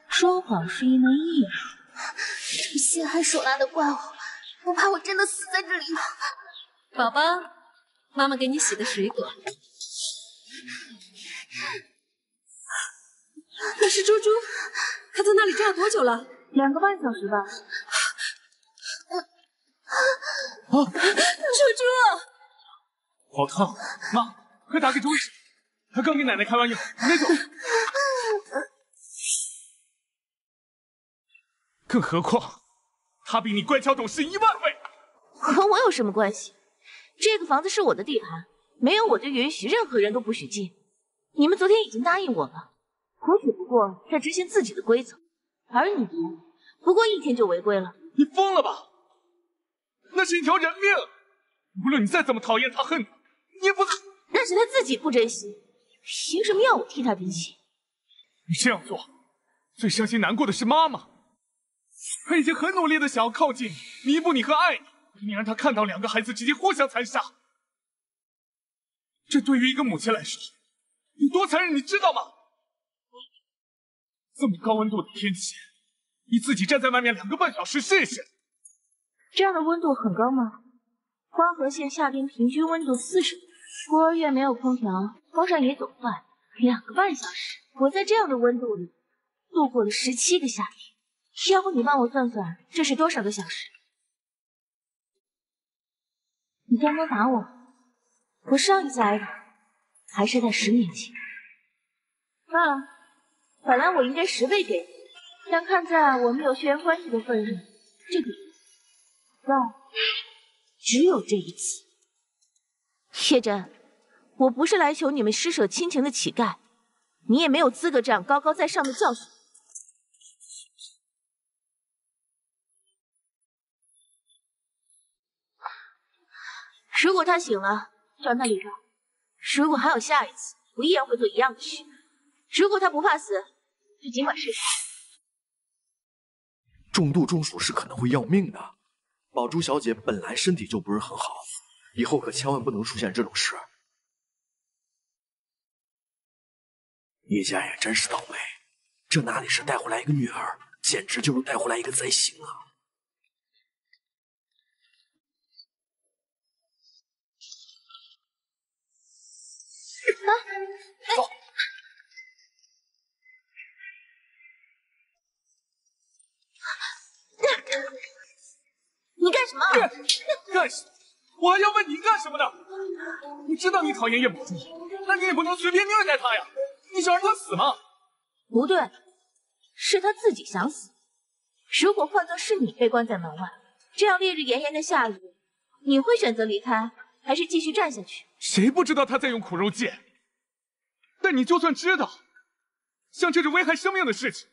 说谎是一门艺术。这心狠手辣的怪物，我怕我真的死在这里了。宝宝，妈妈给你洗的水果。那是猪猪，他在那里站了多久了？2个半小时吧。猪猪，好烫！妈，快打给周医生，他刚给奶奶开完药，没走。更何况，他比你乖巧懂事10000倍。和我有什么关系？这个房子是我的地盘，没有我的允许，任何人都不许进。你们昨天已经答应我了，我只不过在执行自己的规则，而你不过1天就违规了。你疯了吧？那是一条人命，无论你再怎么讨厌他、恨他，你也不能。那是他自己不珍惜，凭什么要我替他珍惜？你这样做，最伤心难过的是妈妈。他已经很努力的想要靠近你，弥补你和爱你，你让他看到2个孩子之间互相残杀，这对于一个母亲来说有多残忍，你知道吗？这么高温度的天气，你自己站在外面2个半小时试试。这样的温度很高吗？花河县夏天平均温度40度，孤儿院没有空调，风扇也总坏，2个半小时，我在这样的温度里度过了17个夏天。要不你帮我算算，这是多少个小时？你刚刚打我，我上一次挨打还是在10年前。本来我应该10倍给你，但看在我们有血缘关系的份上，就给你。但只有这一次。叶真，我不是来求你们施舍亲情的乞丐，你也没有资格这样高高在上的教训。如果他醒了，就让他离开；如果还有下一次，我依然会做一样的事。如果他不怕死，就尽管试试。重度中暑是可能会要命的。宝珠小姐本来身体就不是很好，以后可千万不能出现这种事。叶家也真是倒霉，这哪里是带回来一个女儿，简直就是带回来一个灾星啊！走。你干什么？干什么？我还要问你干什么呢？你知道你讨厌叶宝珠，那你也不能随便虐待她呀！你想让她死吗？不对，是她自己想死。如果换作是你被关在门外，这样烈日炎炎的下雨，你会选择离开，还是继续站下去？谁不知道他在用苦肉计？但你就算知道，像这种危害生命的事情，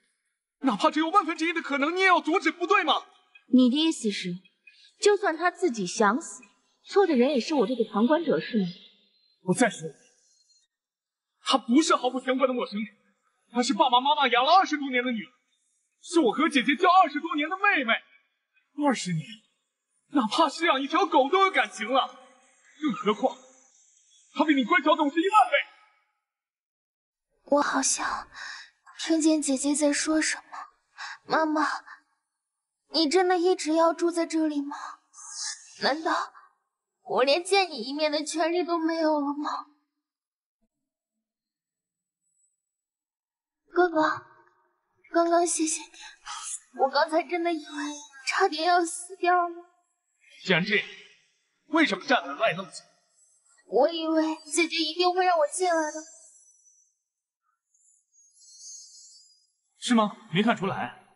哪怕只有1/1000的可能，你也要阻止，不对吗？你的意思是，就算他自己想死，错的人也是我这个旁观者，是吗？我再说，她不是毫不相关的陌生人，她是爸爸妈妈养了20多年的女儿，是我和姐姐交20多年的妹妹。20年，哪怕是养一条狗都有感情了，更何况她比你乖巧懂事10000倍。我好像听见姐姐在说什么。妈妈，你真的一直要住在这里吗？难道我连见你一面的权利都没有了吗？哥哥，刚刚谢谢你，我刚才真的以为差点要死掉了。既然这样，为什么站门外那么久？我以为姐姐一定会让我进来的。是吗？没看出来。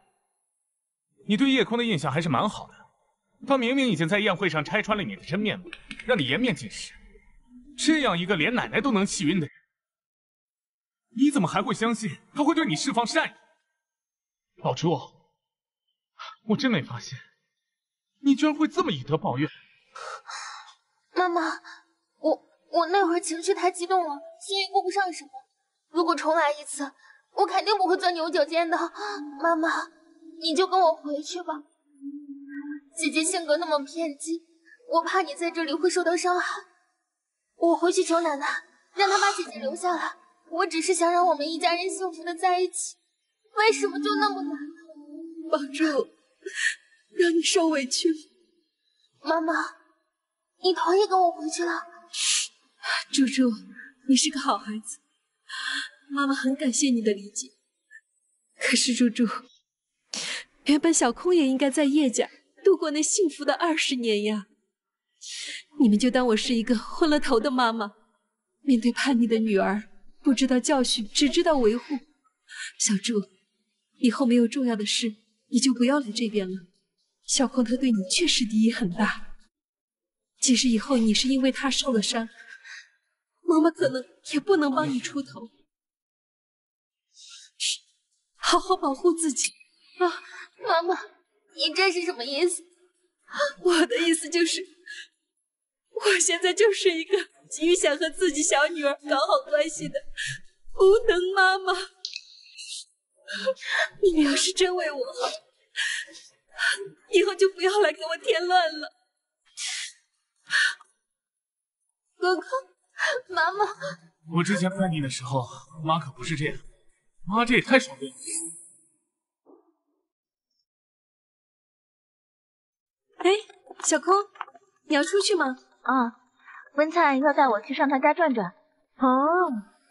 你对叶空的印象还是蛮好的，他明明已经在宴会上拆穿了你的真面目，让你颜面尽失。这样一个连奶奶都能气晕的人，你怎么还会相信他会对你释放善意？宝珠，我真没发现，你居然会这么以德报怨。妈妈，我那会儿情绪太激动了，所以顾不上什么。如果重来一次，我肯定不会钻牛角尖的。妈妈，你就跟我回去吧。姐姐性格那么偏激，我怕你在这里会受到伤害。我回去求奶奶，让她把姐姐留下来。我只是想让我们一家人幸福的在一起，为什么就那么难？宝珠，让你受委屈了。妈妈，你同意跟我回去了？珠珠，你是个好孩子，妈妈很感谢你的理解。可是珠珠，原本小空也应该在叶家度过那幸福的20年呀。你们就当我是一个昏了头的妈妈，面对叛逆的女儿，不知道教训，只知道维护。小珠，以后没有重要的事，你就不要来这边了。小空他对你确实敌意很大，即使以后你是因为他受了伤，妈妈可能也不能帮你出头。好好保护自己啊！妈妈，你这是什么意思？我的意思就是，我现在就是一个急于想和自己小女儿搞好关系的无能妈妈。你们要是真为我好，以后就不要来给我添乱了。哥哥，妈妈，我之前叛逆的时候，妈可不是这样。妈，这也太爽了。哎，小空，你要出去吗？啊，温菜要带我去上他家转转。哦，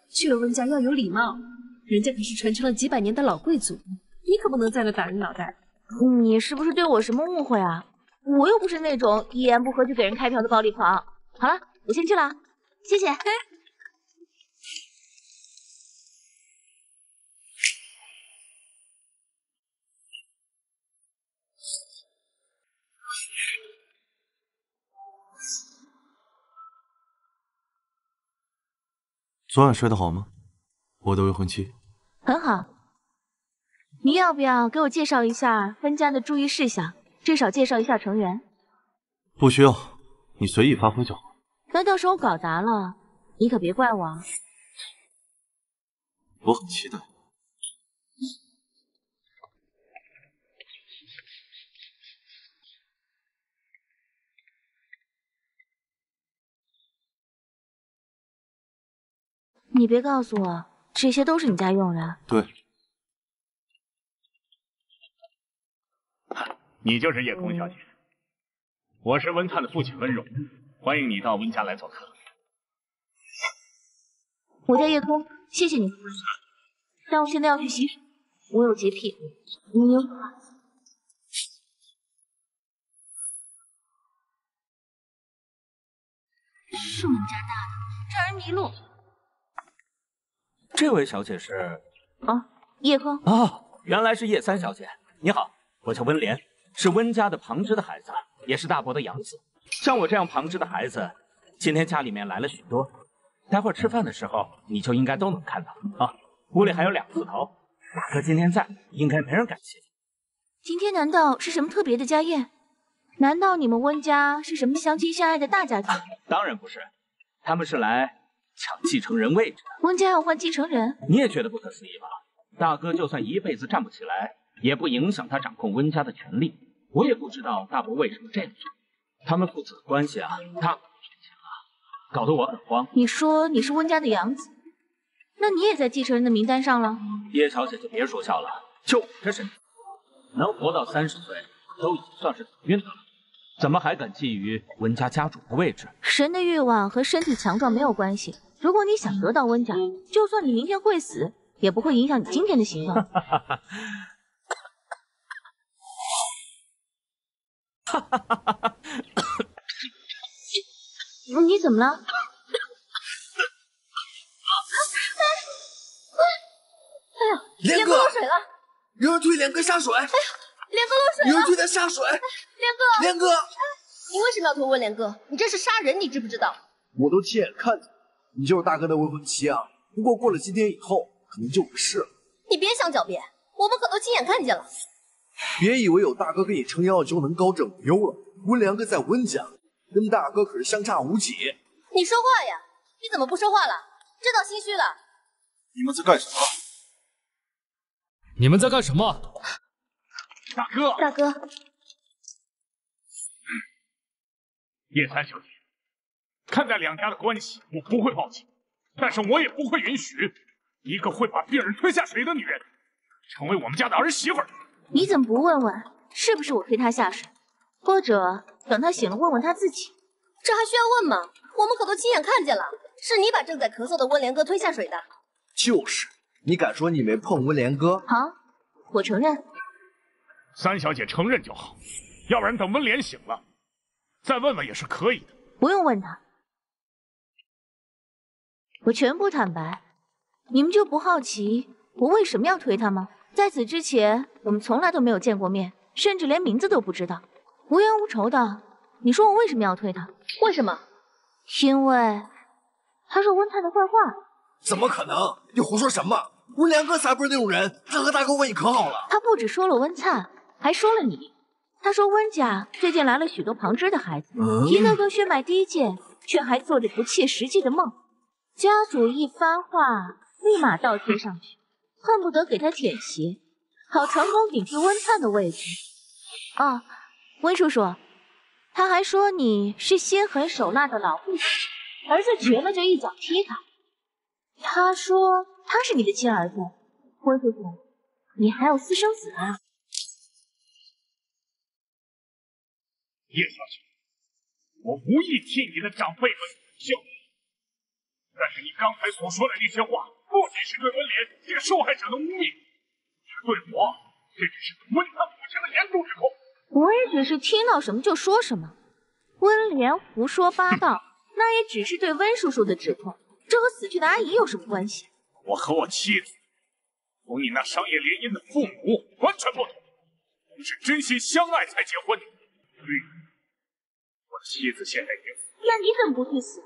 去了温家要有礼貌，人家可是传承了几百年的老贵族，你可不能在那打人脑袋。你是不是对我什么误会啊？我又不是那种一言不合就给人开瓢的暴力狂。好了，我先去了，谢谢。昨晚睡得好吗？我的未婚妻。很好。你要不要给我介绍一下分家的注意事项？至少介绍一下成员。不需要，你随意发挥就好。那到时候搞砸了，你可别怪我啊。我很期待。你别告诉我，这些都是你家佣人？对。你就是叶空小姐，我是温灿的父亲温荣，欢迎你到温家来做客。我叫叶空，谢谢你，但我现在要去洗手，我有洁癖。你有吗？是我们家大的，让人迷路。这位小姐是？啊，叶空。哦，原来是叶三小姐。你好，我叫温莲，是温家的旁支的孩子，也是大伯的养子。像我这样旁支的孩子，今天家里面来了许多。待会儿吃饭的时候，你就应该都能看到啊。屋里还有2个字头，大哥今天在，应该没人敢欺负。今天难道是什么特别的家宴？难道你们温家是什么相亲相爱的大家庭？当然不是，他们是来抢继承人位置的。温家要换继承人？你也觉得不可思议吧？大哥就算一辈子站不起来，也不影响他掌控温家的权利。我也不知道大伯为什么这样做。他们父子的关系啊，太不纯情了，搞得我很慌。你说你是温家的养子，那你也在继承人的名单上了？叶小姐就别说笑了，就我这身体，能活到30岁，都已经算是走运的了。怎么还敢觊觎温家家主的位置？神的欲望和身体强壮没有关系。如果你想得到温家，就算你明天会死，也不会影响你今天的行动。你怎么了？哎呀，莲哥落水了！有人推莲哥下水！哎呀，莲哥落水了！有人推他下水！莲哥，你为什么要推温莲哥？你这是杀人，你知不知道？我都亲眼看见，你就是大哥的未婚妻啊！不过过了今天以后，可能就不是了。你别想狡辩，我们可都亲眼看见了。别以为有大哥给你撑腰就能高枕无忧了。温良哥在温家，跟大哥可是相差无几。你说话呀！你怎么不说话了？知道心虚了？你们在干什么？你们在干什么？大哥，大哥，叶三小姐，看在两家的关系，我不会报警，但是我也不会允许一个会把病人推下水的女人成为我们家的儿媳妇儿。你怎么不问问是不是我推她下水，或者等她醒了问问她自己？这还需要问吗？我们可都亲眼看见了，是你把正在咳嗽的温良哥推下水的。就是，你敢说你没碰温良哥？好，我承认。三小姐承认就好，要不然等温莲醒了，再问问也是可以的。不用问他，我全部坦白。你们就不好奇我为什么要推他吗？在此之前，我们从来都没有见过面，甚至连名字都不知道，无冤无仇的。你说我为什么要推他？为什么？因为他说温灿的坏话。怎么可能？你胡说什么？温良哥才不是那种人，他和大哥关系可好了。他不只说了温灿，还说了你。他说温家最近来了许多旁支的孩子，一个个血脉低贱，却还做着不切实际的梦。家主一番话，立马倒贴上去，恨不得给他舔鞋，好成功顶替温灿的位置。哦，温叔叔，他还说你是心狠手辣的老护士，儿子瘸了就一脚踢他。他说他是你的亲儿子，温叔叔，你还有私生子啊？叶小姐，我无意替你的长辈们效力，但是你刚才所说的那些话，不仅是对温莲这个受害者的污蔑，是对我，甚至是对温他母亲的严重指控。我也只是听到什么就说什么，温莲胡说八道，那也只是对温叔叔的指控，这和死去的阿姨有什么关系？我和我妻子同你那商业联姻的父母完全不同，我们是真心相爱才结婚的。我的妻子现在已经死了，那你怎么不去死？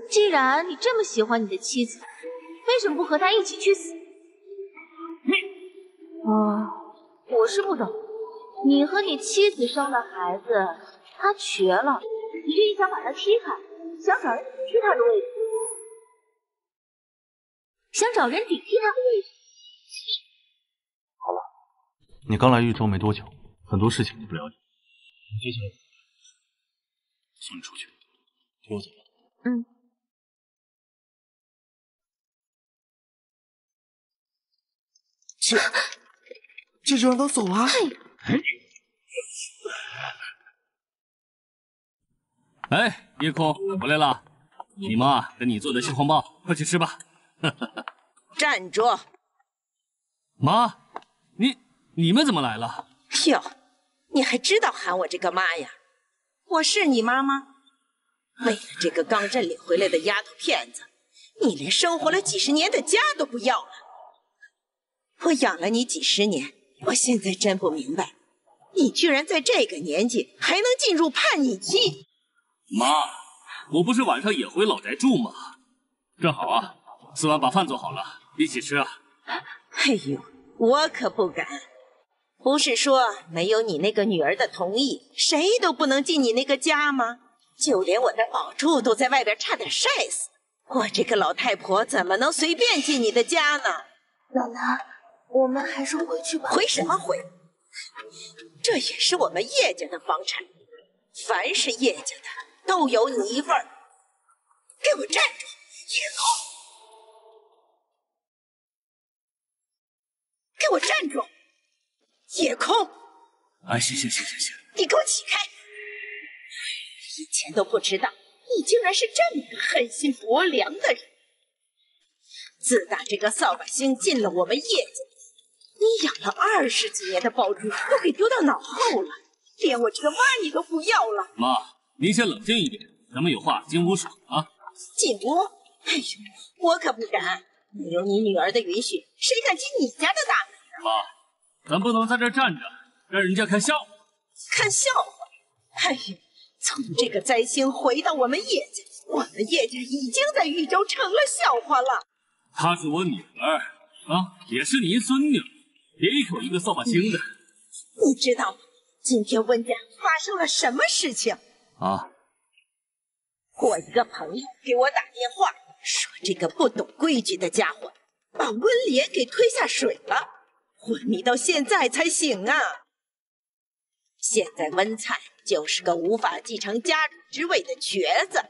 既然你这么喜欢你的妻子，为什么不和她一起去死？我是不懂，你和你妻子生的孩子，他瘸了，你就一脚把他踢开，想找人顶替他的位置，想找人顶替他的位置。好了，你刚来豫州没多久，很多事情你不了解。接下来送你出去，跟我走吧。嗯。这就让他走啊？哎，夜空回来了，你妈跟你做的蟹黄包，快去吃吧。站住！妈，你们怎么来了？哟，你还知道喊我这个妈呀？我是你妈吗？为了这个刚认领回来的丫头片子，你连生活了几十年的家都不要了。我养了你几十年，我现在真不明白，你居然在这个年纪还能进入叛逆期。妈，我不是晚上也回老宅住吗？正好啊，四碗把饭做好了，一起吃啊。哎呦，我可不敢。不是说没有你那个女儿的同意，谁都不能进你那个家吗？就连我的宝珠都在外边差点晒死，我这个老太婆怎么能随便进你的家呢？奶奶，我们还是回去吧。回什么回？这也是我们叶家的房产，凡是叶家的都有你一份儿。给我站住！叶空，给我站住！叶空，哎，行，你给我起开！以前都不知道你竟然是这么个狠心薄凉的人。自打这个扫把星进了我们叶家，你养了20几年的宝珠都给丢到脑后了，连我这个妈你都不要了。妈，您先冷静一点，咱们有话进屋说啊。进屋？哎呦，我可不敢，没有你女儿的允许，谁敢进你家的大门啊？妈，咱不能在这站着，让人家看笑话。看笑话？哎呦，从这个灾星回到我们叶家，我们叶家已经在豫州成了笑话了。她是我女儿啊，也是您孙女，别一口一个扫把星的。你知道吗？今天温家发生了什么事情啊？我一个朋友给我打电话说，这个不懂规矩的家伙把温莲给推下水了，昏迷到现在才醒啊。现在温灿就是个无法继承家主之位的瘸子，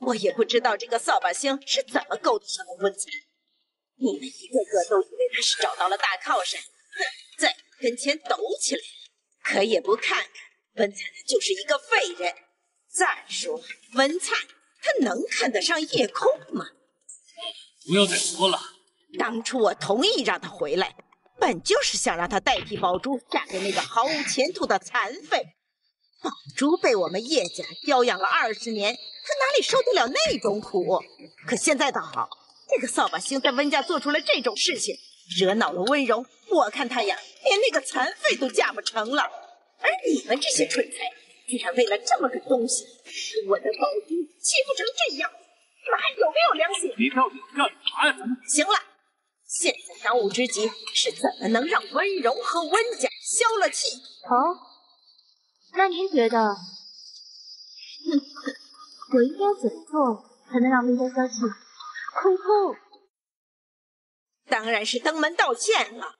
我也不知道这个扫把星是怎么勾搭上了温灿。你们一个个都以为他是找到了大靠山，在跟前抖起来了，可也不看看温灿他就是一个废人。再说温灿他能看得上叶空吗？不要再说了。当初我同意让他回来，本就是想让他代替宝珠嫁给那个毫无前途的残废。宝珠被我们叶家娇养了20年，他哪里受得了那种苦？可现在倒好，这个扫把星在温家做出了这种事情，惹恼了温柔，我看他呀，连那个残废都嫁不成了。而你们这些蠢材，居然为了这么个东西，我的宝珠欺负成这样，你们还有没有良心？你到底干啥呀？行了，现在当务之急是怎么能让温柔和温家消了气。哦，那您觉得，我应该怎么做才能让温家消气？空空，当然是登门道歉了。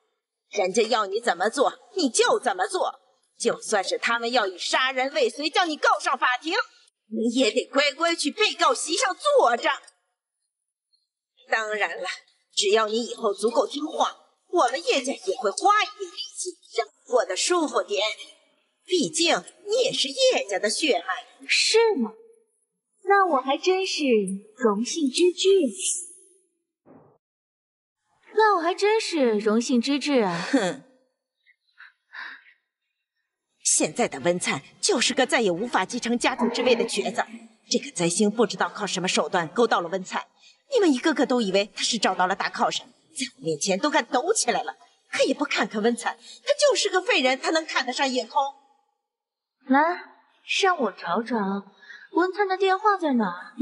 人家要你怎么做，你就怎么做。就算是他们要以杀人未遂将你告上法庭，你也得乖乖去被告席上坐着。当然了，只要你以后足够听话，我们叶家也会花一点力气让你过得舒服点。毕竟你也是叶家的血脉。是吗？那我还真是荣幸之至。啊！哼，现在的温灿就是个再也无法继承家主之位的瘸子。这个灾星不知道靠什么手段勾到了温灿，你们一个个都以为他是找到了大靠山，在我面前都敢抖起来了，可也不看看温灿，他就是个废人，他能看得上叶空？来，让我找找温灿的电话在哪？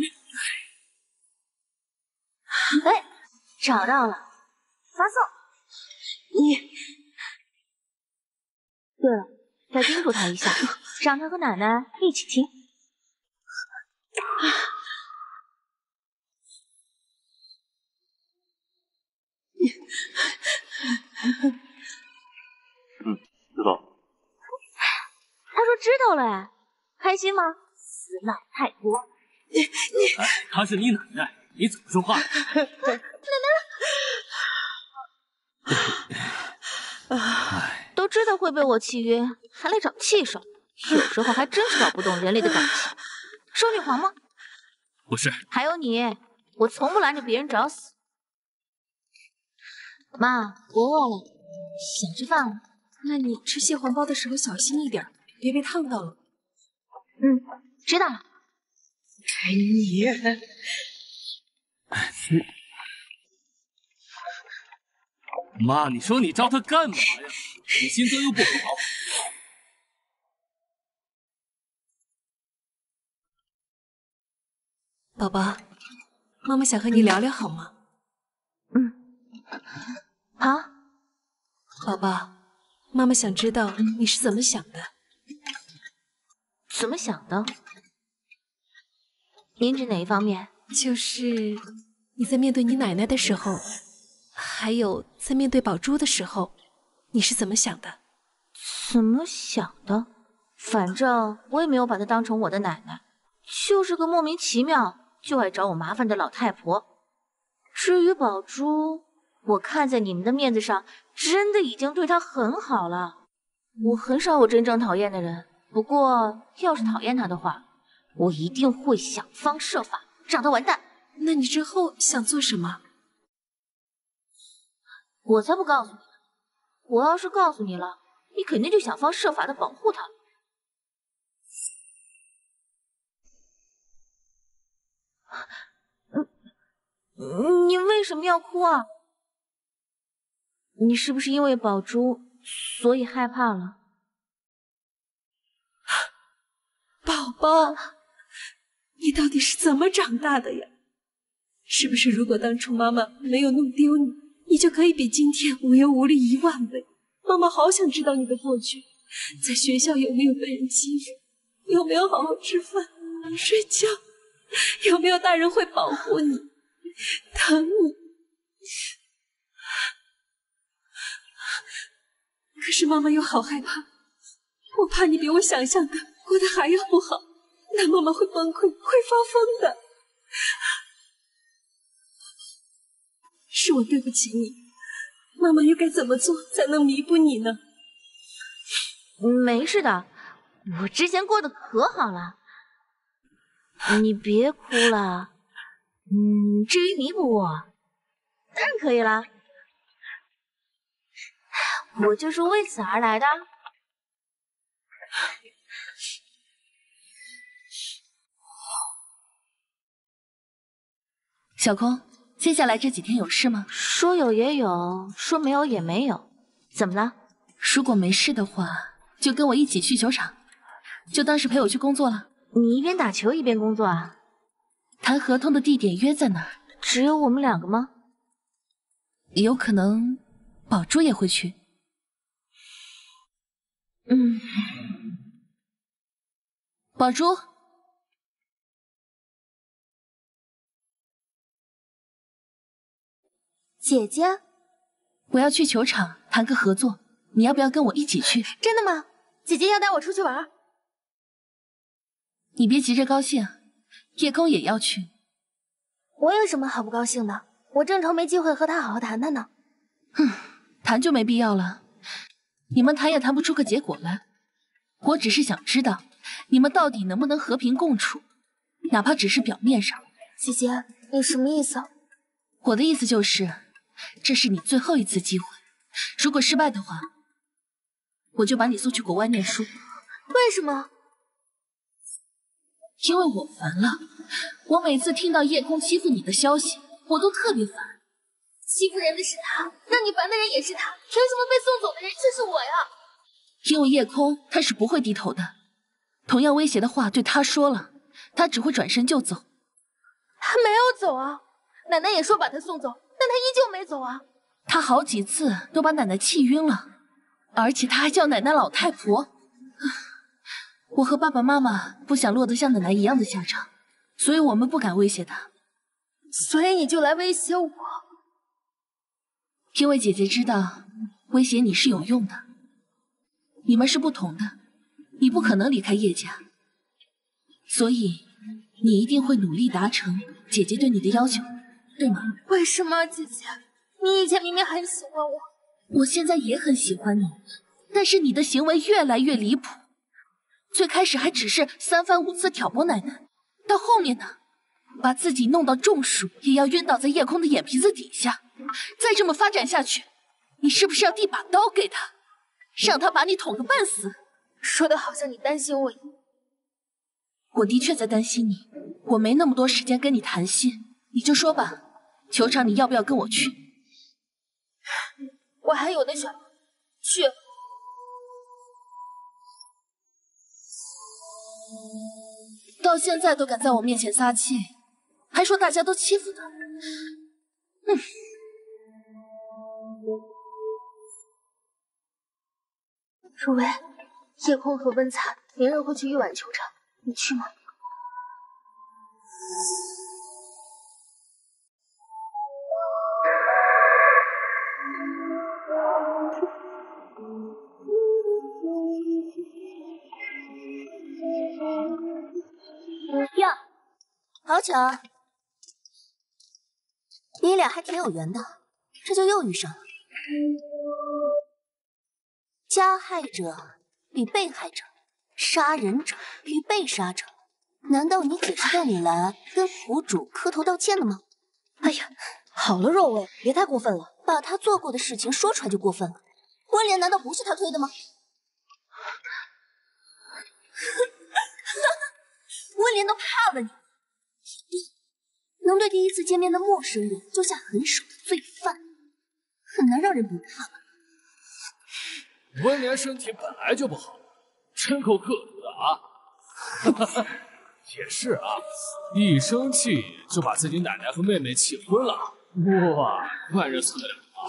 哎，找到了，发送。你，对了，再叮嘱他一下，让他和奶奶一起听。知道。他说知道了，开心吗？死老太婆！她是你奶奶，你怎么说话？都知道会被我气晕，还来找气受，有时候还真是搞不懂人类的感情。说女皇吗？不是。还有你，我从不拦着别人找死。妈，我饿了，想吃饭了。那你吃蟹黄包的时候小心一点，别被烫到了。知道了。你，妈，你说你招他干嘛呀？你心脏又不好。宝宝，妈妈想和你聊聊好吗？好。宝宝，妈妈想知道你是怎么想的。怎么想的？您指哪一方面？就是你在面对你奶奶的时候，还有在面对宝珠的时候，你是怎么想的？怎么想的？反正我也没有把她当成我的奶奶，就是个莫名其妙就爱找我麻烦的老太婆。至于宝珠，我看在你们的面子上，真的已经对她很好了。我很少有真正讨厌的人，不过要是讨厌她的话，我一定会想方设法让她完蛋。那你之后想做什么？我才不告诉你呢！我要是告诉你了，你肯定就想方设法的保护她了。你为什么要哭啊？你是不是因为宝珠所以害怕了？宝宝，你到底是怎么长大的呀？是不是如果当初妈妈没有弄丢你，你就可以比今天无忧无虑10000倍？妈妈好想知道你的过去，在学校有没有被人欺负，有没有好好吃饭、睡觉，有没有大人会保护你、疼你。可是妈妈又好害怕，我怕你比我想象的过得还要不好，那妈妈会崩溃，会发疯的。是我对不起你，妈妈又该怎么做才能弥补你呢？没事的，我之前过得可好了。你别哭了。至于弥补我，当然可以啦。我就是为此而来的。小空，接下来这几天有事吗？说有也有，说没有也没有。怎么了？如果没事的话，就跟我一起去球场，就当是陪我去工作了。你一边打球一边工作啊？谈合同的地点约在哪儿？只有我们2个吗？有可能宝珠也会去。宝珠，姐姐，我要去球场谈个合作，你要不要跟我一起去？真的吗？姐姐要带我出去玩？你别急着高兴，夜空也要去。我有什么好不高兴的？我正愁没机会和他好好谈谈呢。谈就没必要了，你们谈也谈不出个结果来。我只是想知道，你们到底能不能和平共处，哪怕只是表面上。姐姐，你什么意思？我的意思就是，这是你最后一次机会，如果失败的话，我就把你送去国外念书。为什么？因为我烦了，我每次听到夜空欺负你的消息，我都特别烦。欺负人的是他，让你烦的人也是他，凭什么被送走的人却是我呀？因为夜空他是不会低头的，同样威胁的话对他说了，他只会转身就走。他没有走啊，奶奶也说把他送走，但他依旧没走啊。他好几次都把奶奶气晕了，而且他还叫奶奶老太婆。我和爸爸妈妈不想落得像奶奶一样的下场，所以我们不敢威胁他。所以你就来威胁我？因为姐姐知道威胁你是有用的。你们是不同的，你不可能离开叶家，所以你一定会努力达成姐姐对你的要求，对吗？为什么，姐姐？你以前明明很喜欢我，我现在也很喜欢你，但是你的行为越来越离谱。最开始还只是3番5次挑拨奶奶，到后面呢，把自己弄到中暑也要晕倒在叶空的眼皮子底下。再这么发展下去，你是不是要递把刀给他，让他把你捅个半死？说的好像你担心我一样。我的确在担心你，我没那么多时间跟你谈心，你就说吧，球场你要不要跟我去？我还有的选，去。到现在都敢在我面前撒气，还说大家都欺负他。若薇，夜空和温灿连日会去玉碗球场，你去吗？呀，好巧，你俩还挺有缘的，这就又遇上了。加害者比被害者，杀人者比被杀者，难道你姐是带你来跟府主磕头道歉的吗？哎呀，好了，若薇，别太过分了，把他做过的事情说出来就过分了。温莲难道不是他推的吗？温莲都怕了你，能对第一次见面的陌生人就下狠手的罪犯，很难让人不怕吧？温莲身体本来就不好，真够恶毒的啊！也是啊，一生气就把自己奶奶和妹妹气昏了，哇，万人受得了啊！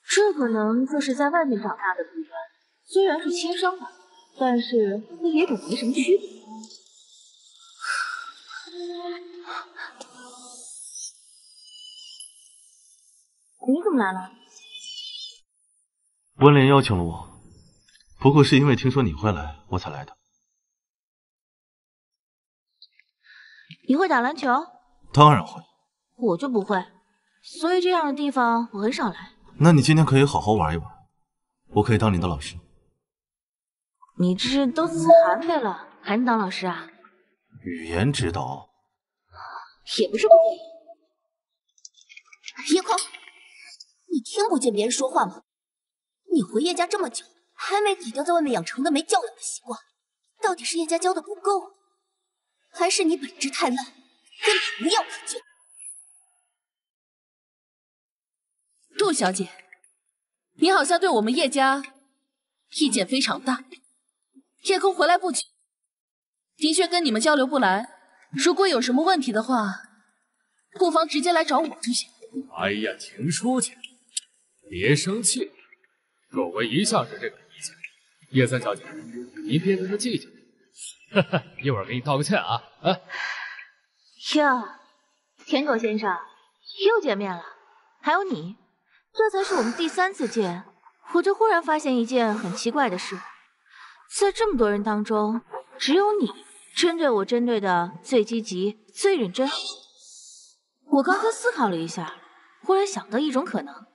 这可能就是在外面长大的弊端，虽然是亲生的，但是和野种没什么区别。你怎么来了？温莲邀请了我，不过是因为听说你会来，我才来的。你会打篮球？当然会。我就不会，所以这样的地方我很少来。那你今天可以好好玩一玩，我可以当你的老师。你这都死寒碜了，还能当老师啊？语言指导也不是不可以。叶空，你听不见别人说话吗？你回叶家这么久，还没抵掉在外面养成的没教养的习惯，到底是叶家教的不够，还是你本质太烂，根本无药可救？杜小姐，你好像对我们叶家意见非常大。叶空回来不久，的确跟你们交流不来。如果有什么问题的话，不妨直接来找我就行。哎呀，秦书记，别生气，若薇一向是这个脾气。叶三小姐，您别跟她计较。一会儿给你道个歉啊！哟，田狗先生，又见面了。还有你，这才是我们第3次见，我就忽然发现一件很奇怪的事，在这么多人当中，只有你针对我针对的最积极、最认真。我刚才思考了一下，忽然想到一种可能，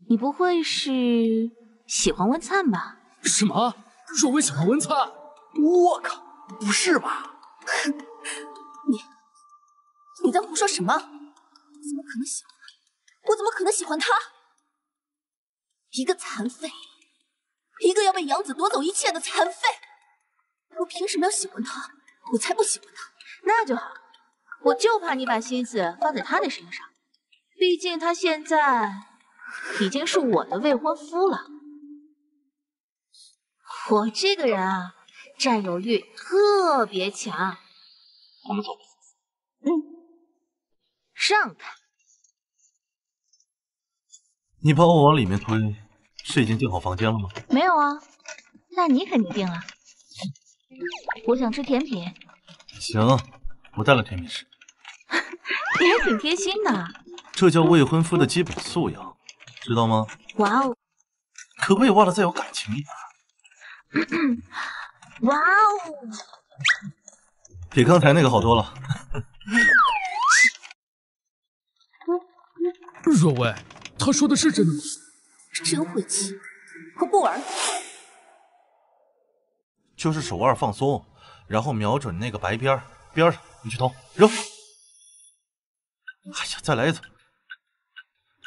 你不会是喜欢温灿吧？什么？若薇喜欢温灿？我靠，不是吧？你在胡说什么？我怎么可能喜欢他？我怎么可能喜欢他？一个残废，一个要被养子夺走一切的残废，我凭什么要喜欢他？我才不喜欢他。那就好，我就怕你把心思放在他的身上，毕竟他现在已经是我的未婚夫了。我这个人啊，占有欲特别强。我们走吧。让开！你把我往里面推，是已经订好房间了吗？没有啊，那你肯定定了。我想吃甜品。行，我带了甜品吃。你还挺贴心的，这叫未婚夫的基本素养，知道吗？哇哦！可不可以忘了再有感情一点？哇哦！比刚才那个好多了。若薇，他说的是真的吗？真晦气！我不玩了。就是手腕放松，然后瞄准那个白边上，你去投，扔。哎呀，再来一次，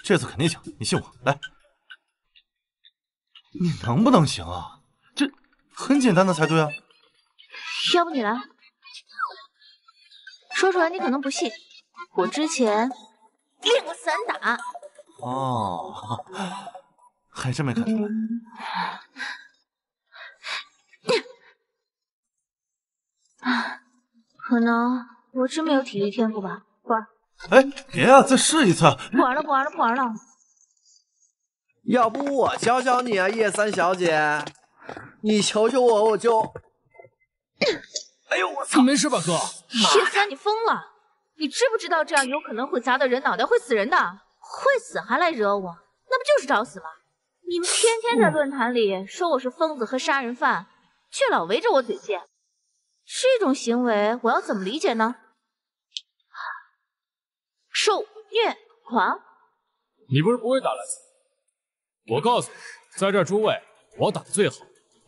这次肯定行，你信我，来。你能不能行啊？这很简单的才对啊。要不你来？说出来你可能不信，我之前练过散打。哦，还真没看出来。可能我真没有体育天赋吧。不玩。哎，别啊，再试一次。不玩了，不玩了，不玩了。要不我教教你啊，叶三小姐，你求求我，我就……哎呦，我操！没事吧，哥？叶三，你疯了！你知不知道这样有可能会砸到人脑袋，会死人的？会死还来惹我，那不就是找死吗？你们天天在论坛里说我是疯子和杀人犯，却老围着我嘴贱，这种行为我要怎么理解呢？受虐狂？你不是不会打篮球？我告诉你，在这儿诸位，我打的最好。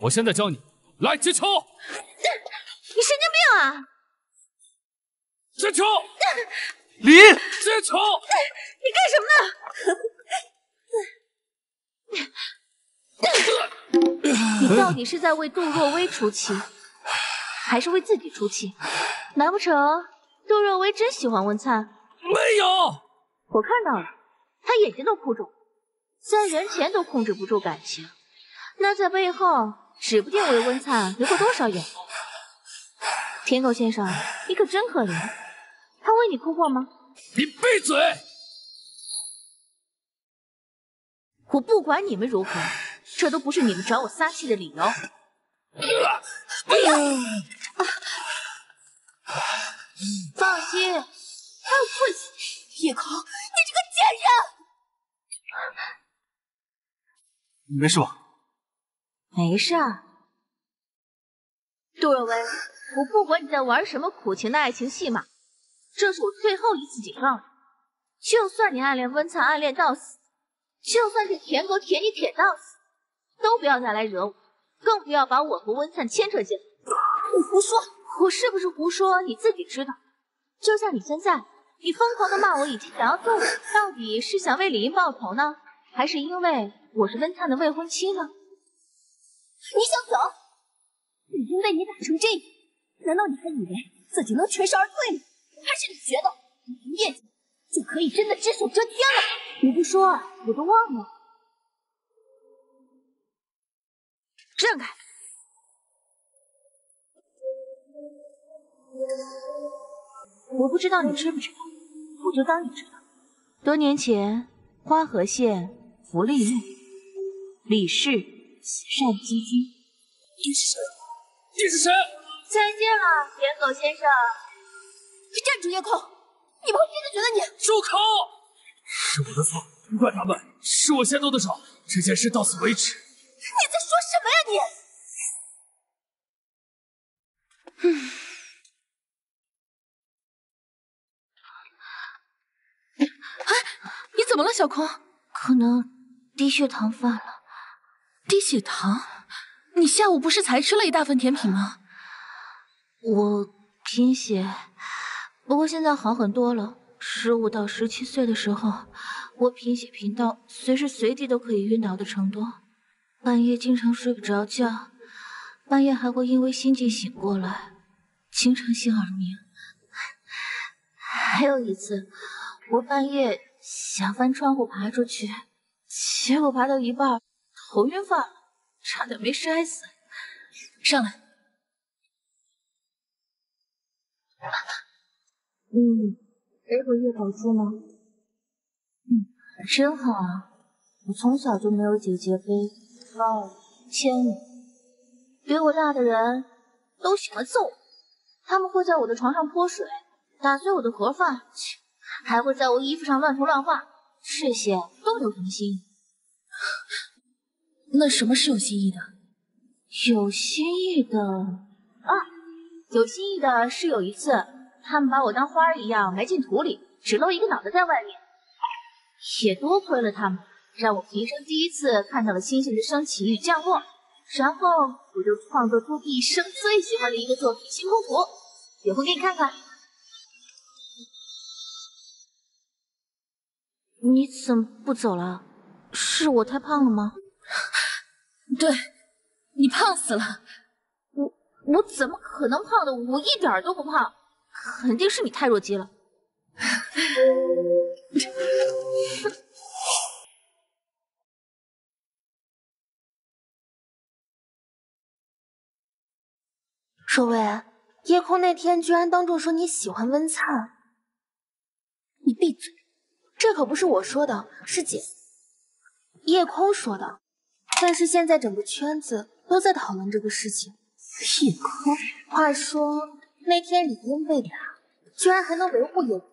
我现在教你，来接球！你神经病啊！接球！李，接球！你干什么呢？你到底是在为杜若薇出气，还是为自己出气？难不成杜若薇真喜欢温灿？没有，我看到了，她眼睛都哭肿，在人前都控制不住感情，那在背后指不定为温灿流过多少眼泪。舔狗先生，你可真可怜，他为你哭过吗？你闭嘴！我不管你们如何，这都不是你们找我撒气的理由。不要！放心，不行，叶空，你这个贱人！没事吧？没事儿。杜若薇，我不管你在玩什么苦情的爱情戏码，这是我最后一次警告你。就算你暗恋温灿暗恋到死，就算这舔狗舔你舔到死，都不要再来惹我，更不要把我和温灿牵扯进来。你胡说！我是不是胡说，你自己知道。就像你现在，你疯狂的骂我以及想要揍我，到底是想为李英报仇呢，还是因为我是温灿的未婚妻呢？你想走？李英被你打成这样，难道你还以为自己能全身而退吗？还是你觉得你赢叶家就可以真的只手遮天了？你不说我都忘了。让开！我不知道你知不知道，我就当你知道。多年前，花河县福利路李氏慈善基金。你是谁？你是谁？再见了，舔狗先生。站住，叶空！你们会真的觉得你……住口！是我的错，不怪他们，是我先动的手。这件事到此为止。你在说什么呀你？你怎么了，小空？可能低血糖犯了。低血糖？你下午不是才吃了一大份甜品吗？我贫血，不过现在好很多了。15到17岁的时候，我贫血贫到随时随地都可以晕倒的程度，半夜经常睡不着觉，半夜还会因为心悸醒过来，经常性耳鸣。还有一次，我半夜想翻窗户爬出去，结果爬到一半头晕犯了，差点没摔死。上来。给我叶宝珠吗？真好啊！我从小就没有姐姐背抱牵我，比我大的人都喜欢揍我，他们会在我的床上泼水，打碎我的盒饭，还会在我衣服上乱涂乱画，这些都有什么心意？那什么是有心意的？有心意的啊，有心意的是有一次，他们把我当花儿一样埋进土里，只露一个脑袋在外面。也多亏了他们，让我平生第一次看到了星星的升起与降落，然后我就创作出毕生最喜欢的一个作品《星空图》，有空给你看看。你怎么不走了？是我太胖了吗？对，你胖死了。我怎么可能胖的？我一点都不胖，肯定是你太弱鸡了。守卫，夜空那天居然当众说你喜欢温灿，你闭嘴！这可不是我说的，是夜空说的。但是现在整个圈子都在讨论这个事情。夜空，话说那天李英被打，居然还能维护夜空，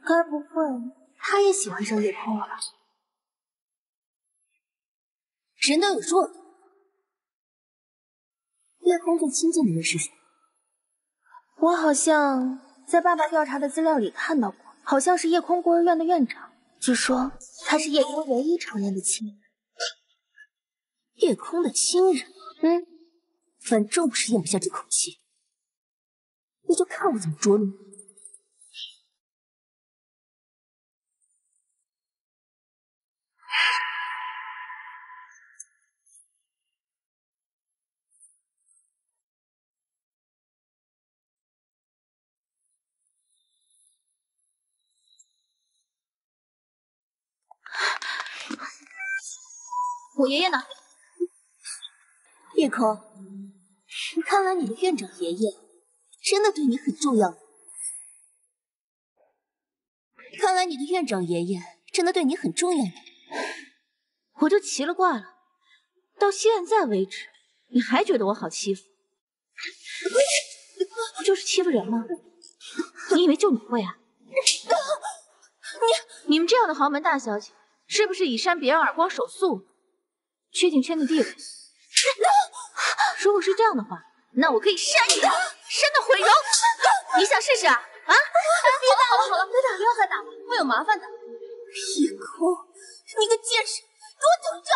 该不会他也喜欢上夜空了吧？人都有弱点。夜空最亲近的人是谁？我好像在爸爸调查的资料里看到过，好像是夜空孤儿院的院长。据说他是夜空唯一常年的亲人。夜空的亲人？反正我是咽不下这口气，你就看我怎么捉弄你。我爷爷呢？夜空，看来你的院长爷爷真的对你很重要。看来你的院长爷爷真的对你很重要。我就奇了怪了，到现在为止，你还觉得我好欺负？不就是欺负人吗？你以为就你会啊？你们这样的豪门大小姐，是不是以扇别人耳光手速，确定圈内地位？如果是这样的话，那我可以扇你的，扇到毁容。你想试试啊？啊！别打了，好了，别打，不要再打了，会有麻烦的。夜空，你个贱人，给我等着！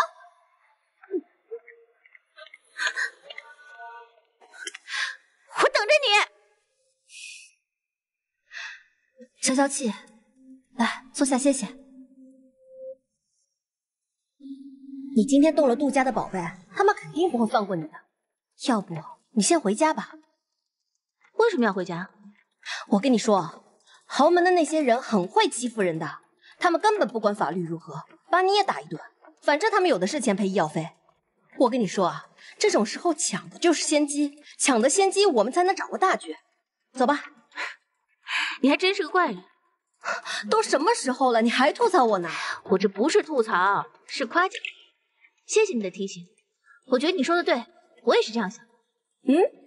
我等着你。消消气，来坐下歇歇。你今天动了杜家的宝贝，他们肯定不会放过你的。要不你先回家吧。为什么要回家？我跟你说，豪门的那些人很会欺负人的，他们根本不管法律如何，把你也打一顿，反正他们有的是钱赔医药费。我跟你说啊，这种时候抢的就是先机，抢得先机，我们才能掌握大局。走吧。你还真是个怪人。都什么时候了，你还吐槽我呢？我这不是吐槽，是夸奖。谢谢你的提醒，我觉得你说的对，我也是这样想。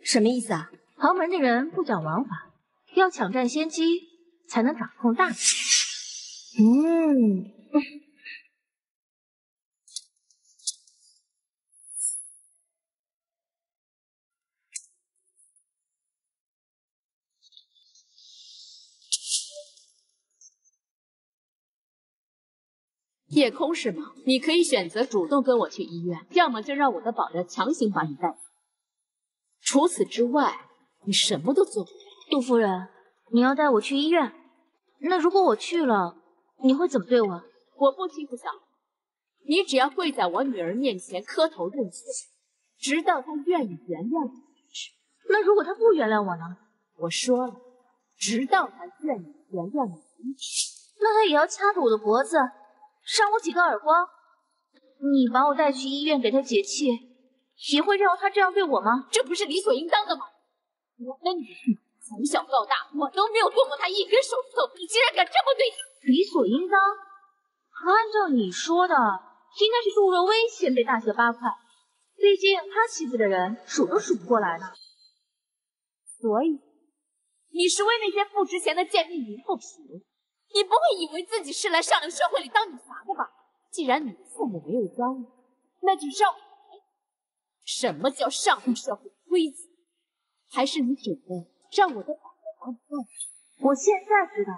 什么意思啊？豪门的人不讲王法，要抢占先机，才能掌控大局。夜空是吗？你可以选择主动跟我去医院，要么就让我的保镖强行把你带走。除此之外，你什么都做不了。杜夫人，你要带我去医院？那如果我去了，你会怎么对我？我不欺负小孩，你只要跪在我女儿面前磕头认错，直到她愿意原谅你为止。那如果她不原谅我呢？我说了，直到她愿意原谅你为止。那她也要掐住我的脖子，扇我几个耳光。你把我带去医院给她解气，也会让她这样对我吗？这不是理所应当的吗？我的女儿从小到大，我都没有动过她一根手指头，你竟然敢这么对她！理所应当？按照你说的，应该是杜若薇先被大卸8块，毕竟她欺负的人数都数不过来呢。所以，你是为那些不值钱的贱婢鸣不平，你不会以为自己是来上流社会里当女侠的吧？既然你的父母没有教你，那就让我来。什么叫上流社会规则？还是你准备让我的宝宝把你弄死？我现在知道，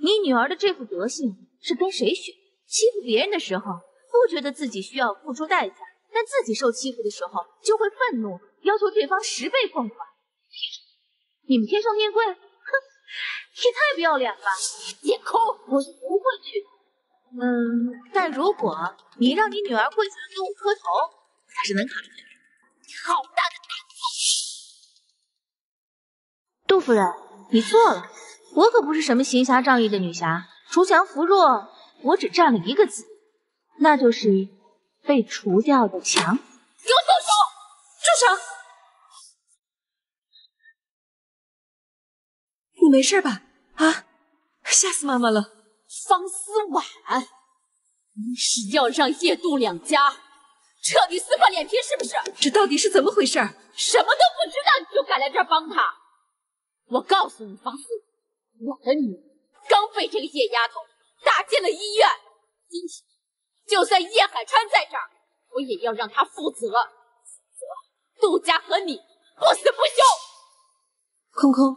你女儿的这副德性是跟谁学？欺负别人的时候，不觉得自己需要付出代价，但自己受欺负的时候，就会愤怒，要求对方10倍奉还。你们天生天贵，哼，也太不要脸了吧！夜空，我是不会去的。但如果你让你女儿跪下来给我磕头，她是能考虑的。好大的胆子！杜夫人，你错了，我可不是什么行侠仗义的女侠，锄强扶弱，我只占了一个字，那就是被除掉的强。给我动手！住手！你没事吧？啊，吓死妈妈了！方思婉，你是要让叶杜两家彻底撕破脸皮是不是？这到底是怎么回事？什么都不知道你就敢来这儿帮他？我告诉你，方思，我的女儿刚被这个叶丫头打进了医院，今天就算叶海川在这儿，我也要让他负责，否则杜家和你不死不休。空空，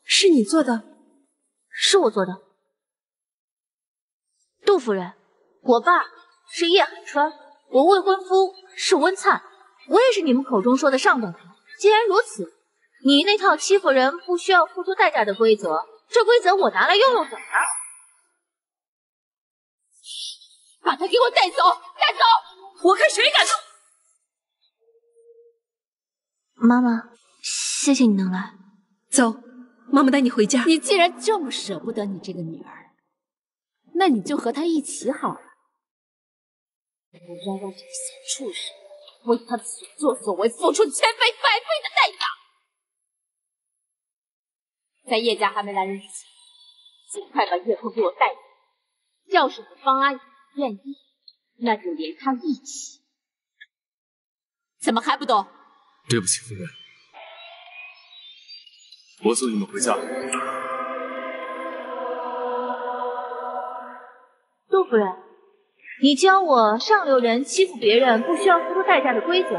是你做的？是我做的。杜夫人，我爸是叶海川，我未婚夫是温灿，我也是你们口中说的上等人。既然如此，你那套欺负人不需要付出代价的规则，这规则我拿来用用怎么了？把他给我带走！带走！我看谁敢动！妈妈，谢谢你能来。走，妈妈带你回家。你既然这么舍不得你这个女儿，那你就和她一起好了。我要让这个小畜生为他的所作所为付出1000倍、100倍的代价。在叶家还没来人之前，尽快把叶空给我带走。要是你方阿姨愿意，那就连她一起。怎么还不懂？对不起，夫人，我送你们回家。杜夫人，你教我上流人欺负别人不需要付出代价的规则，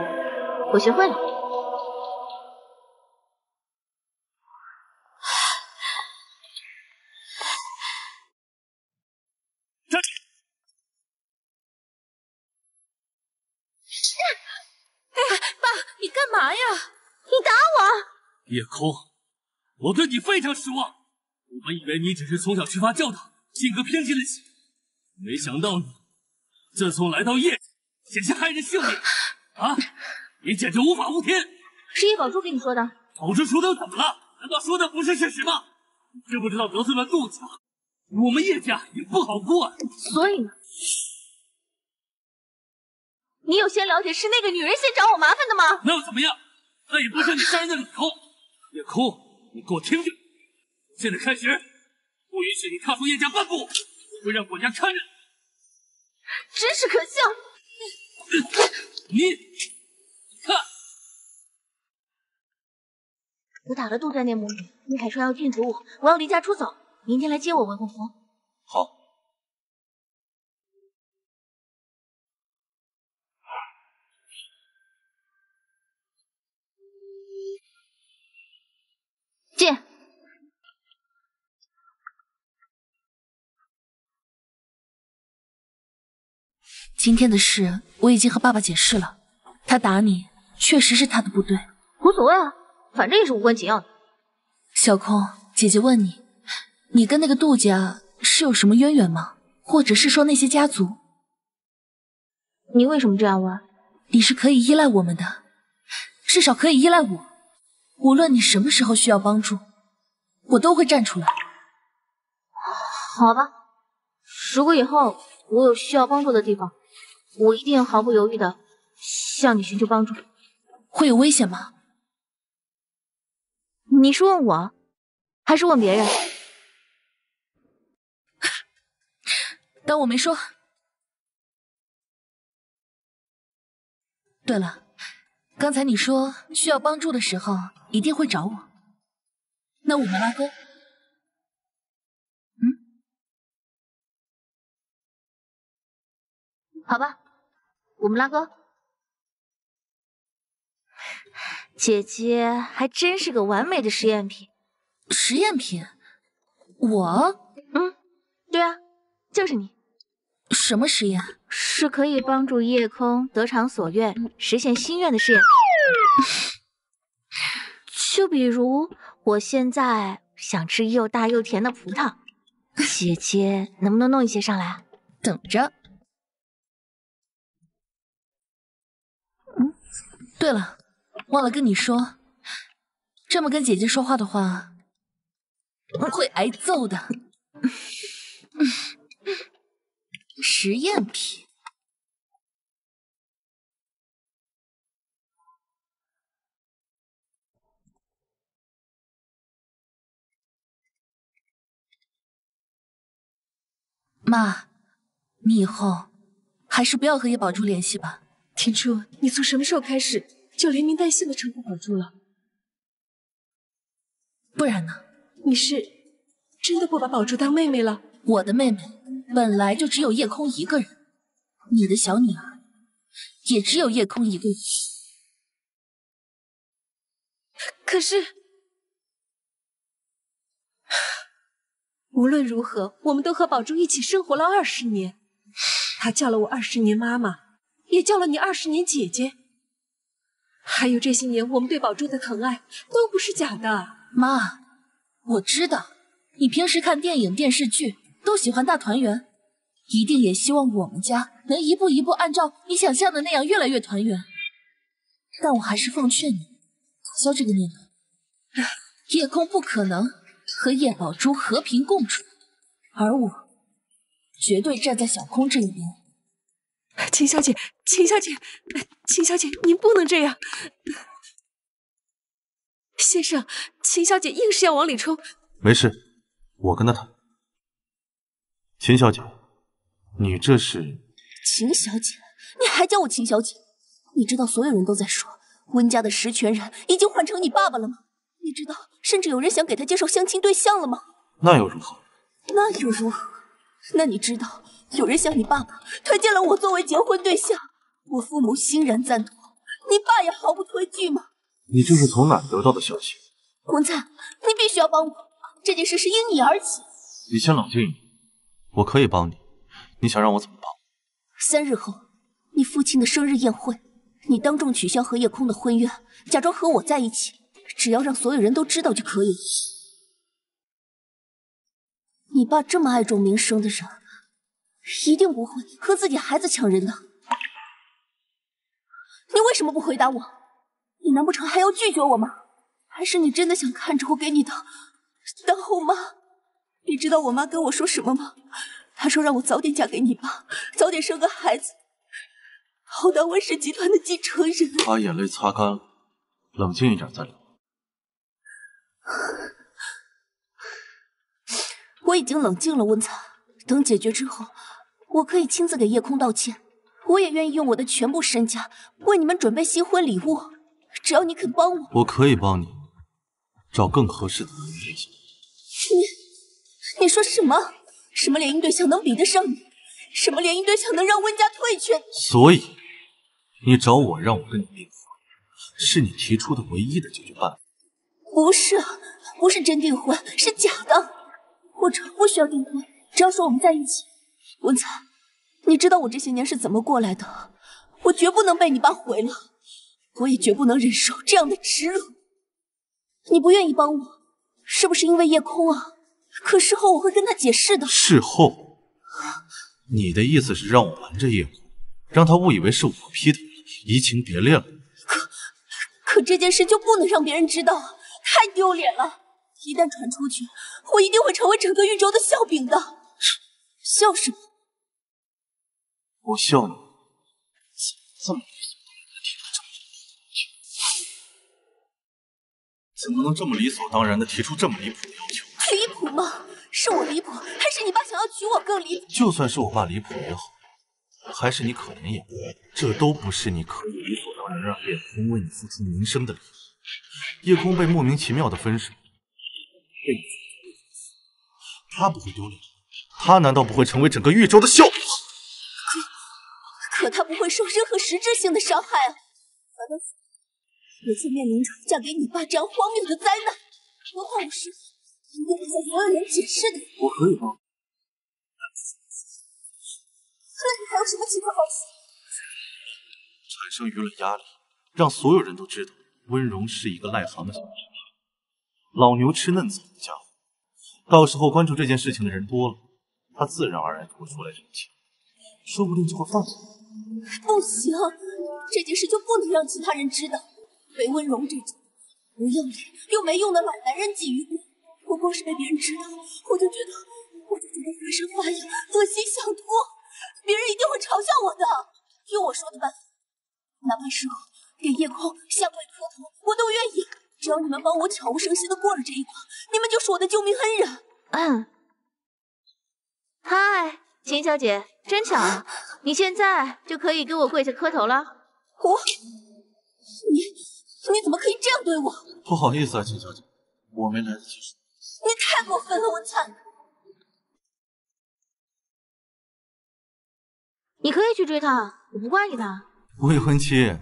我学会了。你干嘛呀？你打我！叶空，我对你非常失望。我本以为你只是从小缺乏教导，性格偏激了些，没想到你自从来到叶家，险些害人性命啊！你简直无法无天！是叶宝珠跟你说的。宝珠说的怎么了？难道说的不是事实吗？你知不知道得罪了杜家，我们叶家也不好过啊！所以呢？你有先了解是那个女人先找我麻烦的吗？那又怎么样？那也不是你杀人的理由。叶空，你给我听着，现在开始，不允许你踏出叶家半步，我会让管家看着你。真是可笑！你看，我打了杜家那母女，叶海川要禁足我，我要离家出走。明天来接我未婚夫。好。进。今天的事我已经和爸爸解释了，他打你确实是他的不对，无所谓啊，反正也是无关紧要的。小空，姐姐问你，你跟那个杜家是有什么渊源吗？或者是说那些家族？你为什么这样问？你是可以依赖我们的，至少可以依赖我。无论你什么时候需要帮助，我都会站出来。好吧，如果以后我有需要帮助的地方，我一定毫不犹豫的向你寻求帮助。会有危险吗？你是问我，还是问别人？当我没说。对了，刚才你说需要帮助的时候一定会找我，那我们拉钩。好吧，我们拉钩。姐姐还真是个完美的实验品。实验品？我？对啊，就是你。什么实验？是可以帮助夜空得偿所愿、实现心愿的实验品。就比如我现在想吃又大又甜的葡萄，姐姐能不能弄一些上来？等着。对了，忘了跟你说，这么跟姐姐说话的话，会挨揍的。实验品。妈，你以后还是不要和叶宝珠联系吧。天初，你从什么时候开始就连名带姓的称呼宝珠了？不然呢？你是真的不把宝珠当妹妹了？我的妹妹本来就只有夜空一个人，你的小女儿也只有夜空一个人。可是，无论如何，我们都和宝珠一起生活了20年，她叫了我20年妈妈，也叫了你20年姐姐。还有这些年我们对宝珠的疼爱都不是假的。妈，我知道你平时看电影电视剧都喜欢大团圆，一定也希望我们家能一步一步按照你想象的那样越来越团圆。但我还是奉劝你打消这个念头。夜空不可能和叶宝珠和平共处，而我绝对站在小空这一边。秦小姐，秦小姐，秦小姐，您不能这样。先生，秦小姐硬是要往里冲。没事，我跟她谈。秦小姐，你这是……秦小姐，你还叫我秦小姐？你知道所有人都在说温家的实权人已经换成你爸爸了吗？你知道甚至有人想给他介绍相亲对象了吗？那又如何？那又如何？那你知道有人向你爸爸推荐了我作为结婚对象，我父母欣然赞同，你爸也毫不推拒吗？你这是从哪得到的消息？文灿，你必须要帮我，这件事是因你而起。你先冷静一点，我可以帮你，你想让我怎么帮？3日后，你父亲的生日宴会，你当众取消和夜空的婚约，假装和我在一起，只要让所有人都知道就可以了。你爸这么爱重名声的人，一定不会和自己孩子抢人的。你为什么不回答我？你难不成还要拒绝我吗？还是你真的想看着我给你当后妈？你知道我妈跟我说什么吗？她说让我早点嫁给你爸，早点生个孩子，好当温氏集团的继承人。把眼泪擦干了，冷静一点再聊。我已经冷静了，温灿。等解决之后，我可以亲自给夜空道歉。我也愿意用我的全部身家为你们准备新婚礼物，只要你肯帮我。我可以帮你找更合适的联姻对象。你说什么？什么联姻对象能比得上你？什么联姻对象能让温家退却？所以你找我让我跟你订婚，是你提出的唯一的解决办法。不是，不是真订婚，是假的。或者不需要订婚，只要说我们在一起。文灿，你知道我这些年是怎么过来的，我绝不能被你爸毁了，我也绝不能忍受这样的耻辱。你不愿意帮我，是不是因为夜空啊？可事后我会跟他解释的。事后？你的意思是让我瞒着夜空，让他误以为是我劈的，移情别恋了？可这件事就不能让别人知道，太丢脸了。一旦传出去，我一定会成为整个豫州的笑柄的。笑什么？我笑你这么怎么能这么理所当然的提出这么离谱的要求？离谱吗？是我离谱，还是你爸想要娶我更离谱？就算是我爸离谱也好，还是你可怜也罢，这都不是你可以理所当然让夜空为你付出名声的理由。夜空被莫名其妙的分手，被你他不会丢脸，他难道不会成为整个豫州的笑话？可他不会受任何实质性的伤害啊！反倒我却面临着嫁给你爸这样荒谬的灾难。何况我是应该向所有人解释的。我可以吗？那你还有什么其他方式？产生舆论压力，让所有人都知道温荣是一个癞蛤蟆小女孩，老牛吃嫩草的家伙。到时候关注这件事情的人多了，他自然而然就会出来澄清，说不定就会放下。不行，这件事就不能让其他人知道。被温荣这种不要脸又没用的懒男人觊觎过，我光是被别人知道，我就觉得浑身发痒，恶心想吐。别人一定会嘲笑我的。用我说的办法，哪怕事后给叶空下跪磕头，我都愿意。只要你们帮我悄无声息的过了这一关，你们就是我的救命恩人。嗨，秦小姐，真巧啊！你现在就可以给我跪下磕头了。你怎么可以这样对我？不好意思啊，秦小姐，我没来得及说。你太过分了，文灿！你可以去追他，我不怪你的。未婚妻，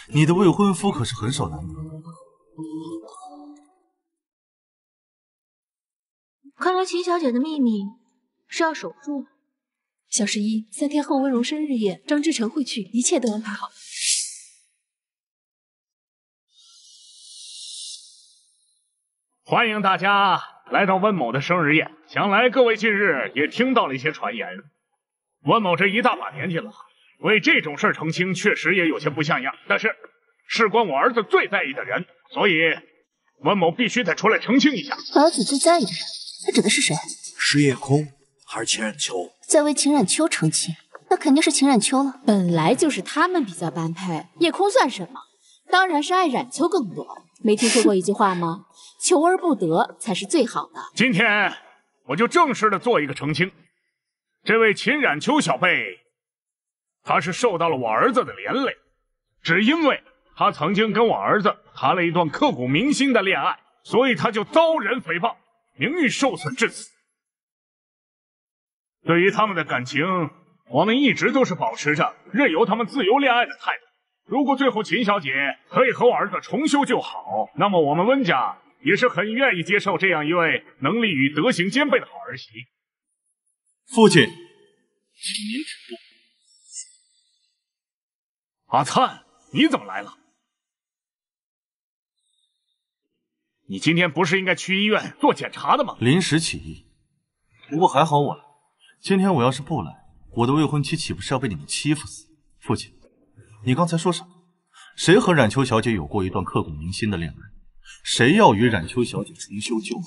你的未婚夫可是很少难得。看来秦小姐的秘密是要守住了。小十一，3天后温荣生日宴，张之成会去，一切都安排好。欢迎大家来到温某的生日宴。想来各位近日也听到了一些传言，温某这一大把年纪了，为这种事澄清确实也有些不像样。但是事关我儿子最在意的人，所以温某必须得出来澄清一下。儿子最在意的人，他指的是谁？是叶空还是秦冉秋？在为秦冉秋澄清，那肯定是秦冉秋了。本来就是他们比较般配，叶空算什么？当然是爱冉秋更多。没听说过一句话吗？求而不得才是最好的。今天我就正式的做一个澄清，这位秦冉秋小辈，他是受到了我儿子的连累，只因为他曾经跟我儿子谈了一段刻骨铭心的恋爱，所以他就遭人诽谤，名誉受损至此。对于他们的感情，我们一直都是保持着任由他们自由恋爱的态度。如果最后秦小姐可以和我儿子重修旧好，那么我们温家也是很愿意接受这样一位能力与德行兼备的好儿媳。父亲，请您止步。阿灿，你怎么来了？你今天不是应该去医院做检查的吗？临时起意，不过还好我来。今天我要是不来，我的未婚妻岂不是要被你们欺负死？父亲，你刚才说什么？谁和冉秋小姐有过一段刻骨铭心的恋爱？谁要与冉秋小姐重修旧好？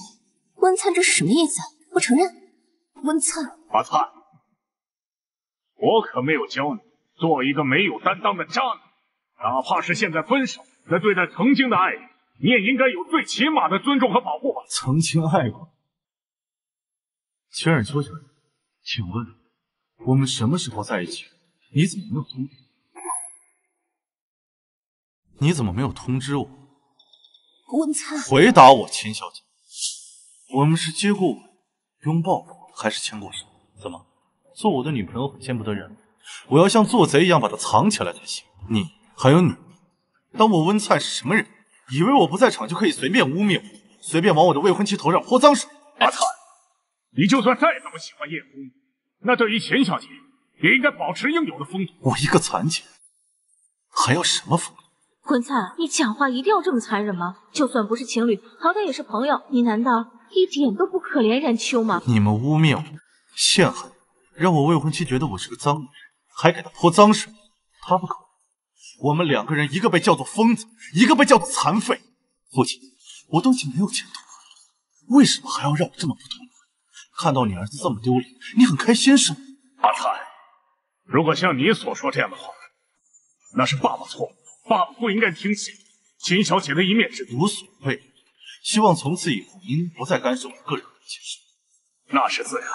温灿，这是什么意思？不承认？温灿，阿灿，我可没有教你做一个没有担当的渣男。哪怕是现在分手，在对待曾经的爱人，你也应该有最起码的尊重和保护吧？曾经爱过秦冉秋小姐，请问我们什么时候在一起？你怎么没有通知？你怎么没有通知我？温灿，回答我，秦小姐，我们是接过吻、拥抱过，还是牵过手？怎么，做我的女朋友很见不得人？我要像做贼一样把它藏起来才行。你还有你，当我温灿是什么人？以为我不在场就可以随便污蔑我，随便往我的未婚妻头上泼脏水？阿灿，你就算再怎么喜欢叶空，那对于秦小姐也应该保持应有的风度。我一个残疾人，还要什么风度？温灿，你讲话一定要这么残忍吗？就算不是情侣，好歹也是朋友，你难道一点都不可怜冉秋吗？你们污蔑我，陷害，让我未婚妻觉得我是个脏女人，还给她泼脏水，她不可怜。我们两个人，一个被叫做疯子，一个被叫做残废。父亲，我都已经没有前途了，为什么还要让我这么不痛快？看到你儿子这么丢脸，你很开心是吗？阿灿，如果像你所说这样的话，那是爸爸错了。爸爸不应该听信秦小姐的一面之词。无所谓，希望从此以后您不再干涉我个人的一切事。那是自然。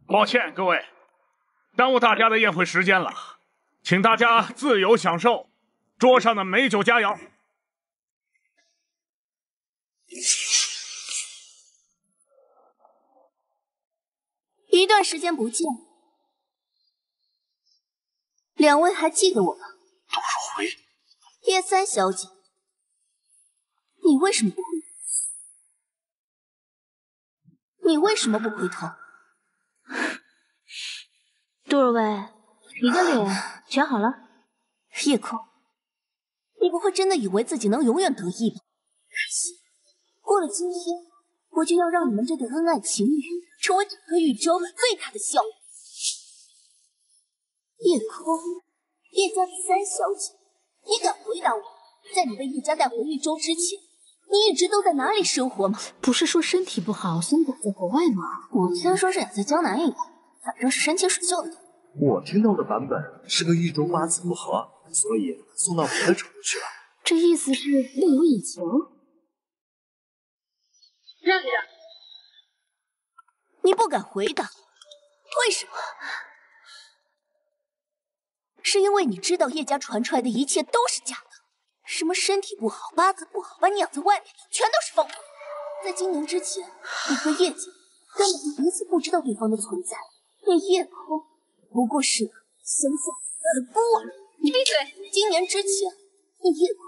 抱歉各位，耽误大家的宴会时间了，请大家自由享受桌上的美酒佳肴。段时间不见，两位还记得我吗？杜若薇，叶三小姐，你为什么不回？你为什么不回头？杜若薇，你的脸全好了。叶空，你不会真的以为自己能永远得意吧？可惜，过了今天，我就要让你们这对恩爱情侣成为整个宇宙最大的笑话。叶空，叶家的三小姐，你敢回答我，在你被叶家带回豫州之前，你一直都在哪里生活吗？不是说身体不好，所以养在国外吗？我听说是养在江南一带，反正是山清水秀的。我听到的版本是个豫州八字不合，所以送到别的州去了。这意思是另有隐情？让一让。你不敢回答，为什么？是因为你知道叶家传出来的一切都是假的，什么身体不好、八字不好，把你养在外面，全都是放屁。在今年之前，你和叶家根本就彼此不知道对方的存在，连叶空不过是个乡下的孤儿。你闭嘴！今年之前，你叶空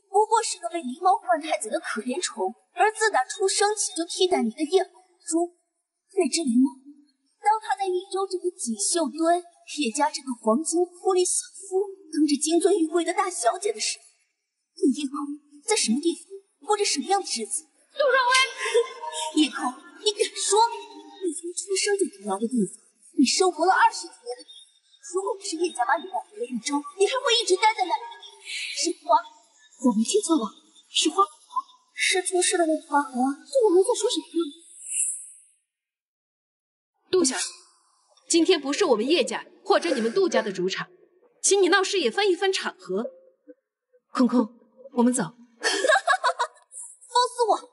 不过是个被狸猫换太子的可怜虫，而自打出生起就替代你的叶宝珠，那只狸猫，当他在豫州这个锦绣堆，叶家这个黄金铺里享福，当着金尊玉贵的大小姐的时候，你叶空在什么地方过着什么样的日子？杜若薇，叶空，你敢说你从出生就得来的地方，你生活了20几年的地方，如果不是叶家把你带回了豫州，你还会一直待在那里？是花，我没听错吧？是花河，是出事的那个花河。我们在说什么呢？杜小姐，今天不是我们叶家或者你们杜家的主场，请你闹事也分一分场合。空空，我们走。放肆我！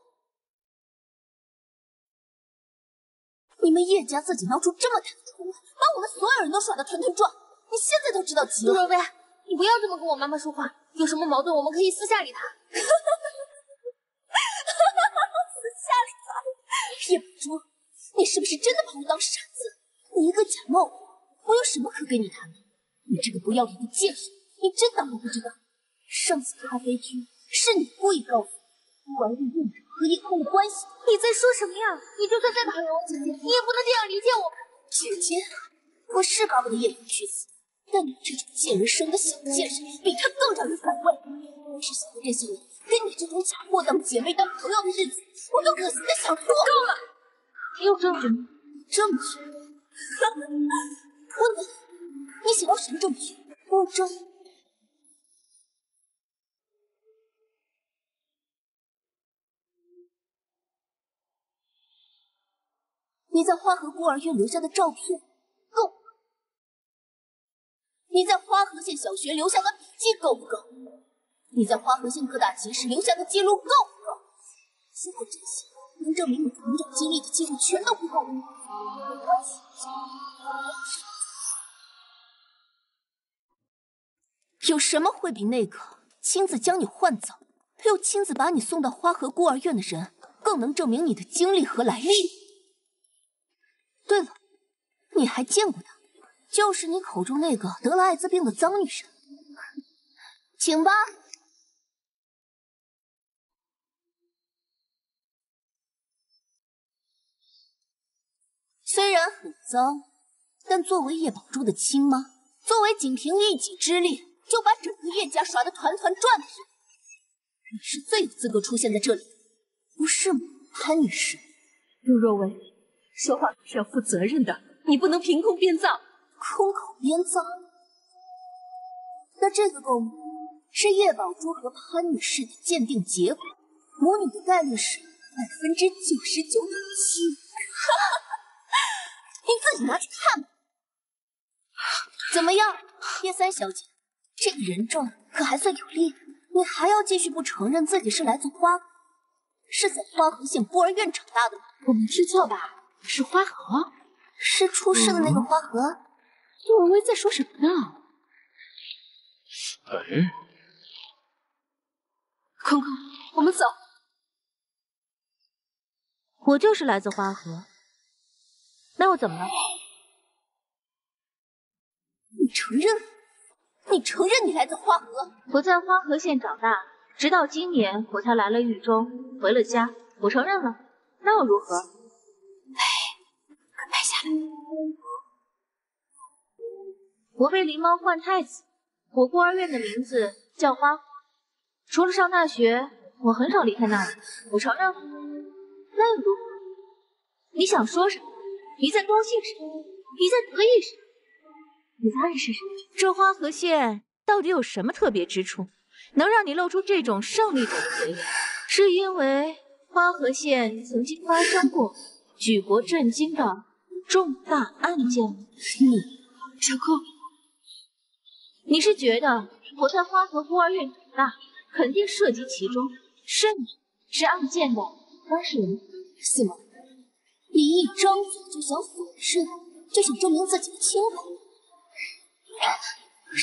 你们叶家自己闹出这么大的头来，把我们所有人都耍得团团转，你现在都知道急了。杜若薇，你不要这么跟我妈妈说话，有什么矛盾我们可以私下里谈。私下里谈？叶宝珠，你是不是真的把我当傻子？你一个假冒货，我有什么可跟你谈的？你这个不要脸的贱人，你真当我不知道？上次咖啡厅是你故意告诉我孤儿院院长和叶空的关系。你在说什么呀？你就算再讨厌我姐姐，你也不能这样理解我们。姐姐，我是把我的叶空去死，但你这种贱人生的小贱人，比他更让人反胃。我只想这些年跟你这种假货当姐妹当朋友的日子，我都可惜的想吐。够了！你有证据吗？证据？你想要什么证据？物证？你在花河孤儿院留下的照片够不够？你在花河县小学留下的笔记够不够？你在花河县各大集市留下的记录够不够？如果这些能证明你成长经历的记录全都不够，没关系。有什么会比那个亲自将你换走，又亲自把你送到花河孤儿院的人，更能证明你的经历和来历？对了，你还见过她，就是你口中那个得了艾滋病的脏女人。请吧。虽然很脏，但作为叶宝珠的亲妈，作为仅凭一己之力就把整个叶家耍得团团转的人，你是最有资格出现在这里的，不是吗，潘女士？陆若薇，说话是要负责任的，你不能凭空编造。空口编造？那这个构模是叶宝珠和潘女士的鉴定结果，母女的概率是99.7%。你自己拿去看吧。怎么样，叶三小姐，这个人证可还算有力？你还要继续不承认自己是来自花河，是在花河县孤儿院长大的吗？我没听错吧？是花河？是出事的那个花河？杜若薇在说什么呢？哎，空空，我们走。我就是来自花河，那又怎么了？你承认？你承认你来自花河？我在花河县长大，直到今年我才来了豫州，回了家。我承认了，那又如何？快拍下来！我被狸猫换太子，我孤儿院的名字叫花。除了上大学，我很少离开那里。我承认了，那又如何？你想说什么？你在高兴什么？你在得意什么？你在暗示什么？这花河县到底有什么特别之处，能让你露出这种胜利者的嘴脸？是因为花河县曾经发生过举国震惊的重大案件吗？小空，你是觉得我在花河孤儿院长大，肯定涉及其中，甚至是案件的当事人，是吗？你一张嘴就想否认，就想证明自己的清白。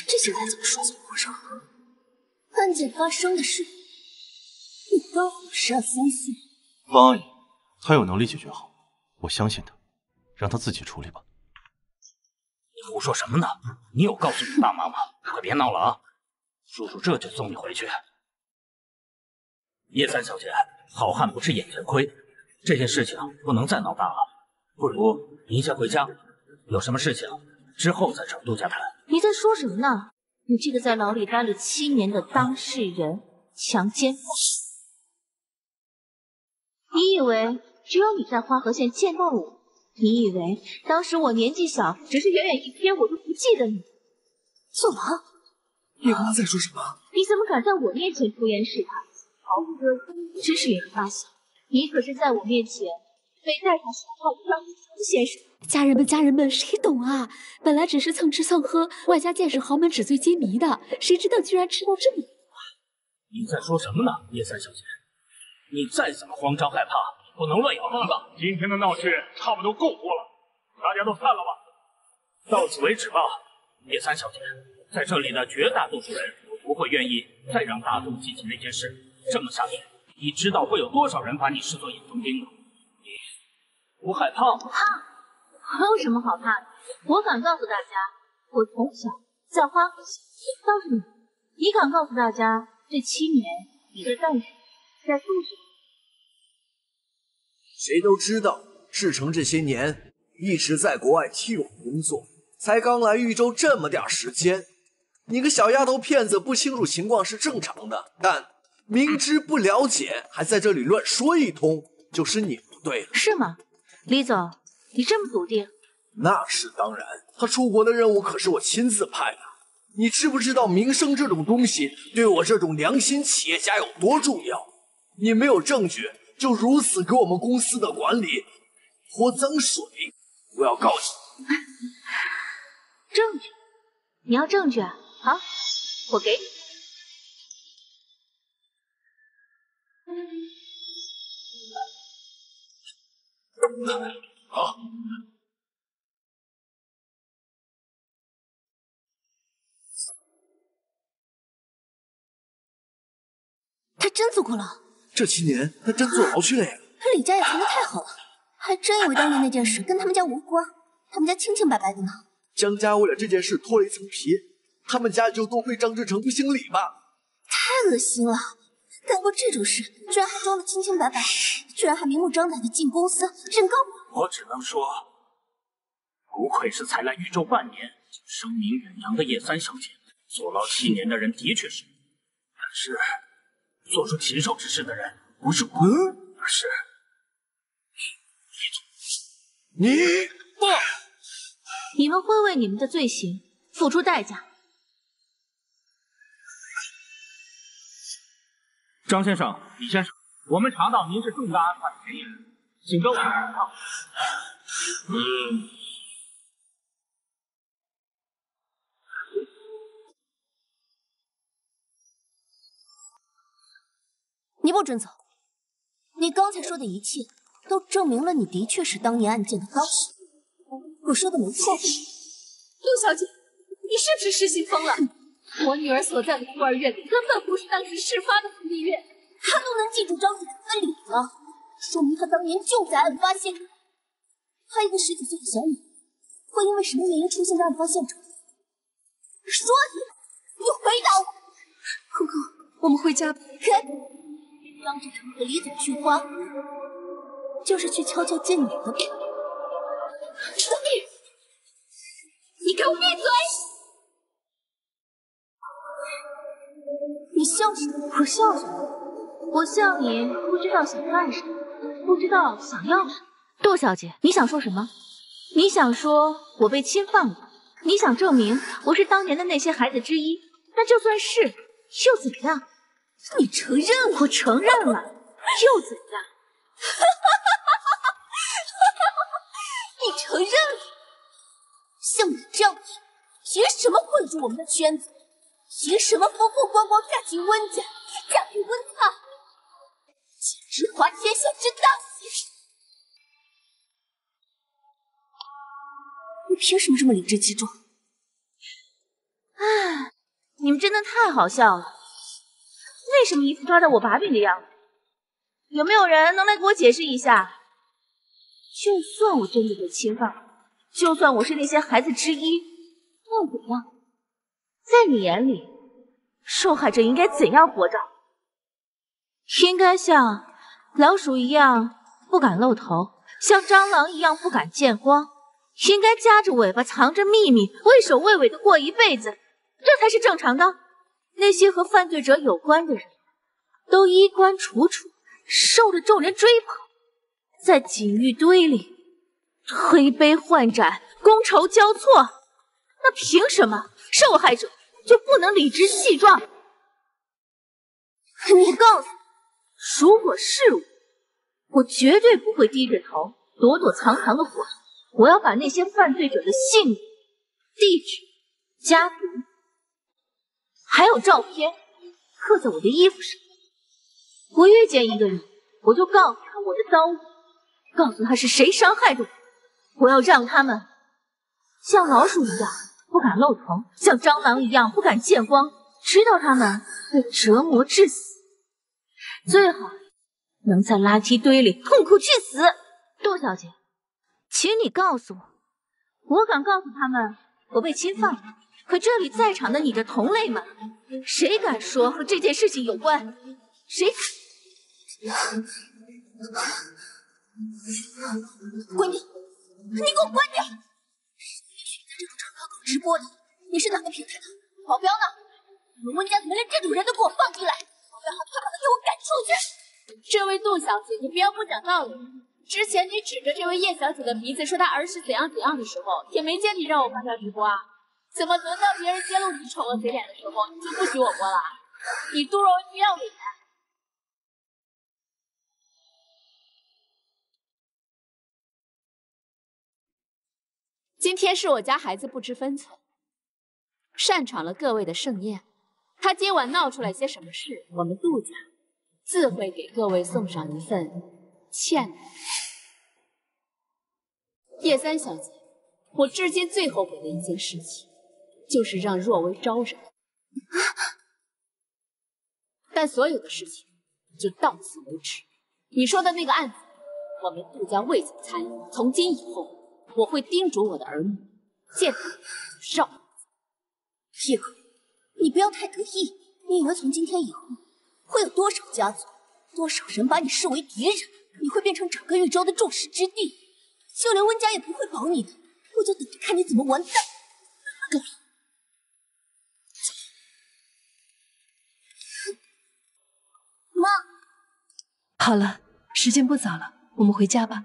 这些该怎么说怎么回事？案件发生的事，你刚好12、3岁。汪阿姨，她有能力解决好，我相信她，让她自己处理吧。你胡说什么呢？你有告诉你爸妈吗？快别闹了啊！叔叔这就送你回去。叶三小姐，好汉不吃眼前亏，这件事情不能再闹大了，不如您先回家，有什么事情之后再找杜家谈。你在说什么呢？你这个在牢里待了7年的当事人，强奸犯！你以为只有你在花河县见到我？你以为当时我年纪小，只是远远一瞥我就不记得你？坐牢？叶刚刚在说什么？你怎么敢在我面前出言试探？毫不遮遮，真是引人发笑。你可是在我面前被戴上手铐的张子强先生。家人们，谁懂啊？本来只是蹭吃蹭喝，外加见识豪门纸醉金迷的，谁知道居然吃到这么多啊！你在说什么呢，叶三小姐？你再怎么慌张害怕，不能乱咬妈妈，今天的闹剧差不多够多了，大家都散了吧。到此为止吧，叶三小姐。在这里的绝大多数人不会愿意再让大众记起那件事。这么下去，你知道会有多少人把你视作眼中钉吗？你不害怕吗？怕？我有什么好怕的？我敢告诉大家，我从小在花河县。倒是你敢告诉大家，这7年你在干什么，在做什么？谁都知道，志成这些年一直在国外替我工作，才刚来豫州这么点时间，你个小丫头片子不清楚情况是正常的，但明知不了解还在这里乱说一通，就是你不对了。是吗？李总，你这么笃定？那是当然，他出国的任务可是我亲自派的。你知不知道名声这种东西对我这种良心企业家有多重要？你没有证据，就如此给我们公司的管理泼脏水，我要告你。证据？你要证据啊？好，我给你。好。他真坐过牢？这7年他真坐牢去了呀！他李家也存的太好了，还真以为当年那件事跟他们家无关，他们家清清白白的呢。江家为了这件事脱了一层皮，他们家也就多亏张志成不姓李吧。太恶心了，干过这种事居然还装得清清白白，居然还明目张胆的进公司认高管。我只能说，不愧是才来豫州半年就声名远扬的叶三小姐，坐牢7年的人的确是，但是做出禽兽之事的人不是我，而是你不，你们会为你们的罪行付出代价。张先生、李先生，我们查到您是重大案犯嫌疑人，请跟我们一趟。你不准走！你刚才说的一切，都证明了你的确是当年案件的当事人。我说的没错吧？陆小姐，你是不是失心疯了？我女儿所在的孤儿院里根本不是当时事发的福利院。他都能记住张子成的脸了，说明他当年就在案发现场。她一个10几岁的小女孩，会因为什么原因出现在案发现场？说你回答我！空空，我们回家吧。张志成和李总去花河，就是去悄悄见你的吧？你给我闭嘴！你笑什么？我笑什么？我笑你不知道想干什么，不知道想要什么。杜小姐，你想说什么？你想说我被侵犯了？你想证明我是当年的那些孩子之一？那就算是，又怎么样？你承认了？我承认了，又怎样？你承认了？像你这样的人，凭什么混入我们的圈子？凭什么风风光光嫁进温家，嫁给温踏，简直滑天下之大稽！你凭什么这么理直气壮？唉，你们真的太好笑了。为什么一副抓到我把柄的样子？有没有人能来给我解释一下？就算我真的被侵犯了，就算我是那些孩子之一，那又怎样？在你眼里，受害者应该怎样活着？应该像老鼠一样不敢露头，像蟑螂一样不敢见光，应该夹着尾巴藏着秘密，畏首畏尾的过一辈子，这才是正常的。那些和犯罪者有关的人，都衣冠楚楚，受着众人追捧，在锦玉堆里推杯换盏，觥筹交错。那凭什么受害者就不能理直气壮？我告诉你，如果是我绝对不会低着头躲躲藏藏的活。我要把那些犯罪者的姓名、地址、家庭还有照片刻在我的衣服上。我遇见一个人，我就告诉他我的遭遇，告诉他是谁伤害着我。我要让他们像老鼠一样不敢露头，像蟑螂一样不敢见光，直到他们被折磨致死，最好能在垃圾堆里痛苦去死。杜小姐，请你告诉我，我敢告诉他们我被侵犯了，可这里在场的你的同类们，谁敢说和这件事情有关？谁敢？关掉！你给我关掉！谁允许你在这种场合搞直播的？你是哪个平台的？保镖呢？你们温家怎么连这种人都给我放进来？保镖还不快把他给我赶出去！这位杜小姐，你不要不讲道理。之前你指着这位叶小姐的鼻子说她儿时怎样怎样的时候，也没见你让我关掉直播啊。怎么轮到别人揭露你丑恶嘴脸的时候，你就不许我播了？你杜若文不要脸！今天是我家孩子不知分寸，擅闯了各位的盛宴。他今晚闹出来些什么事，我们杜家自会给各位送上一份歉礼。叶三小姐，我至今最后悔的一件事情，就是让若薇招惹。但所有的事情就到此为止。你说的那个案子，我们杜家未曾参与。从今以后，我会叮嘱我的儿女，见他绕。叶哥，你不要太得意。你以为从今天以后，会有多少家族、多少人把你视为敌人？你会变成整个豫州的众矢之的，就连温家也不会保你的。我就等着看你怎么完蛋！够了。妈，好了，时间不早了，我们回家吧。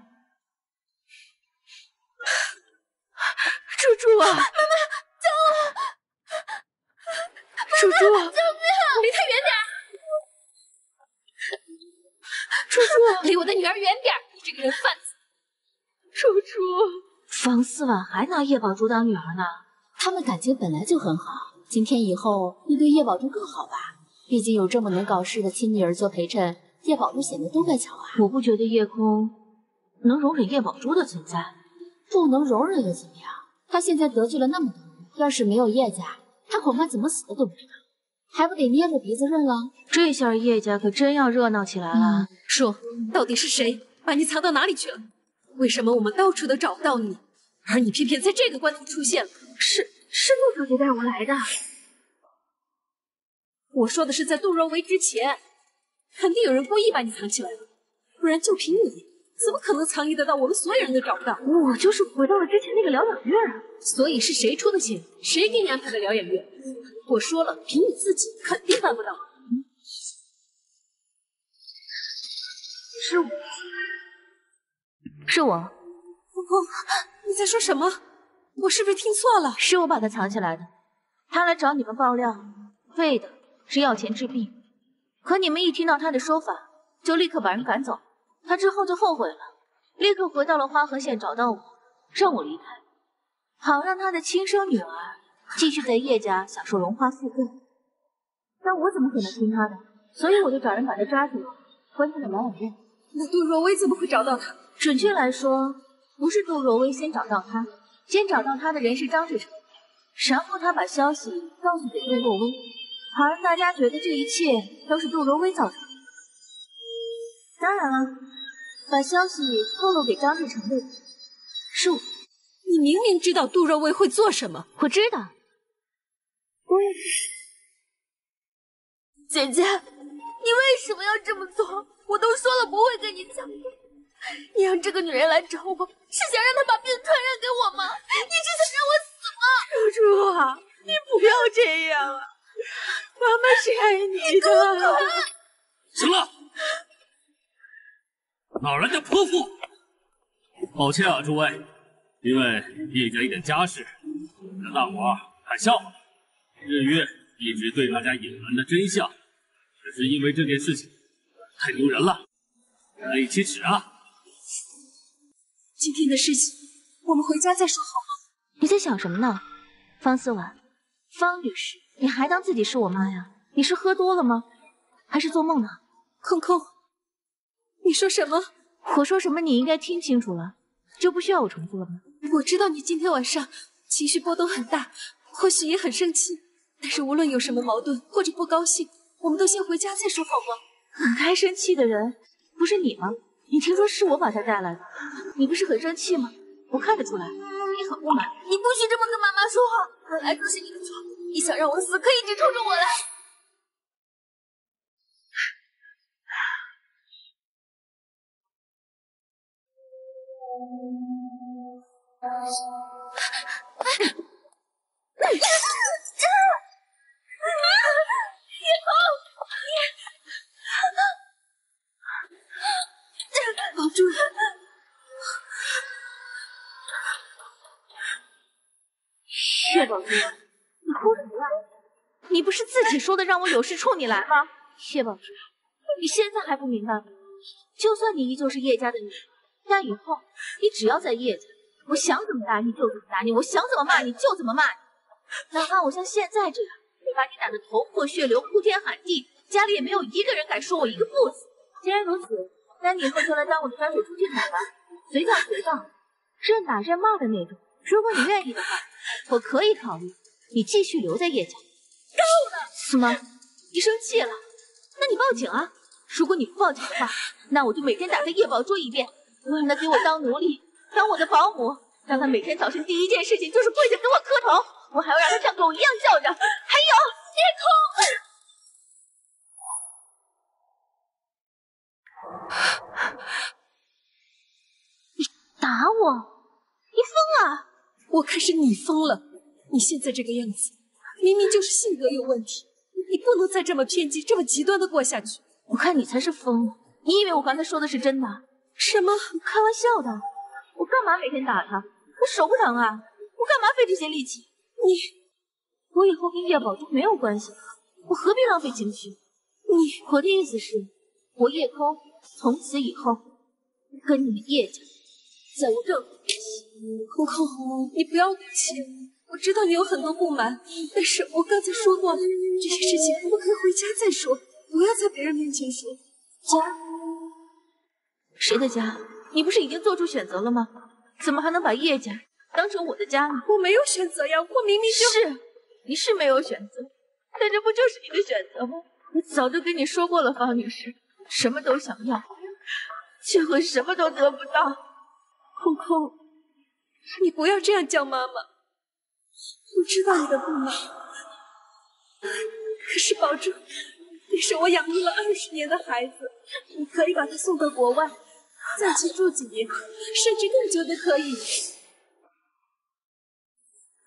猪猪啊！妈妈，救我！猪猪，救命！离他远点！猪猪，离我的女儿远点！你这个人贩子！猪猪，方思婉还拿叶宝珠当女儿呢。他们感情本来就很好，今天以后你对叶宝珠更好吧？毕竟有这么能搞事的亲女儿做陪衬，叶宝珠显得多乖巧啊。我不觉得叶空能容忍叶宝珠的存在。不能容忍又怎么样？他现在得罪了那么多人，要是没有叶家，他恐怕怎么死的都不知道，还不得捏着鼻子认了？这下叶家可真要热闹起来了。说，到底是谁把你藏到哪里去了？为什么我们到处都找不到你，而你偏偏在这个关头出现了？是陆小姐带我来的。我说的是在杜若薇之前，肯定有人故意把你藏起来了，不然就凭你，怎么可能藏匿得到？我们所有人都找不到。我就是回到了之前那个疗养院啊。所以是谁出的钱，谁给你安排的疗养院？我说了，凭你自己肯定办不到。是我。空空，你在说什么？我是不是听错了？是我把他藏起来的。他来找你们爆料，为的是要钱治病。可你们一听到他的说法，就立刻把人赶走。他之后就后悔了，立刻回到了花河县找到我，让我离开，好让他的亲生女儿继续在叶家享受荣华富贵。但我怎么可能听他的？所以我就找人把他抓住，关进了疗养院。那杜若薇怎么会找到他？准确来说，不是杜若薇先找到他，先找到他的人是张志成，然后他把消息告诉给杜若薇，好让大家觉得这一切都是杜若薇造成的。当然了，把消息透露给张志成的人是我。你明明知道杜若薇会做什么。我知道。我也知道。姐姐，你为什么要这么做？我都说了不会跟你讲。你让这个女人来找我，是想让她把病传染给我吗？你是想让我死吗？楚楚啊，你不要这样啊！妈妈是爱你的。行了，哪来的泼妇？抱歉啊，诸位，因为叶家一点家事，让大伙儿看笑话。日月一直对大家隐瞒的真相，只是因为这件事情太丢人了，难以启齿啊。今天的事情，我们回家再说好吗？你在想什么呢，方思婉？方女士，你还当自己是我妈呀？你是喝多了吗？还是做梦呢？空空，你说什么？我说什么你应该听清楚了，就不需要我重复了吗？我知道你今天晚上情绪波动很大，或许也很生气，但是无论有什么矛盾或者不高兴，我们都先回家再说好吗？很该生气的人不是你吗？你听说是我把他带来的，你不是很生气吗？我看得出来，你很不满。你不许这么跟妈妈说话，本来就是你的错，你想让我死，可以一直冲着我来。保住！叶宝珠，你哭什么呀？你不是自己说的让我有事冲你来吗？叶宝珠，你现在还不明白吗？就算你依旧是叶家的女儿，但以后你只要在叶家，我想怎么打你就怎么打你，我想怎么骂你就怎么骂你，哪怕我像现在这样被把你打得头破血流、哭天喊地，家里也没有一个人敢说我一个不字。既然如此，那你以后就来当我的专属出气筒吧，随叫随到，任打任骂的那种。如果你愿意的话，我可以考虑你继续留在叶家。够了！什么？你生气了？那你报警啊！如果你不报警的话，那我就每天打他叶宝珠一遍，我让他给我当奴隶，当我的保姆，让他每天早晨第一件事情就是跪着给我磕头，我还要让他像狗一样叫着。还有，叶空！你打我？你疯了！我看是你疯了！你现在这个样子，明明就是性格有问题，你不能再这么偏激、这么极端的过下去。我看你才是疯了！你以为我刚才说的是真的？什么？你开玩笑的！我干嘛每天打他？我手不疼啊！我干嘛费这些力气？我以后跟叶宝珠没有关系，我何必浪费情绪？我的意思是，我叶空从此以后跟你们叶家再无任何联系。空空，你不要怒气，我知道你有很多不满，但是我刚才说过了，这些事情我们可以回家再说，不要在别人面前说。家？谁的家？你不是已经做出选择了吗？怎么还能把叶家当成我的家呢？我没有选择呀，我明明是，你是没有选择，但这不就是你的选择吗？我早就跟你说过了，方女士，什么都想要，却会什么都得不到。空空，你不要这样叫妈妈。我知道你的不满，可是宝珠，你是我养育了20年的孩子，你可以把他送到国外，在一起住几年，甚至更久都可以。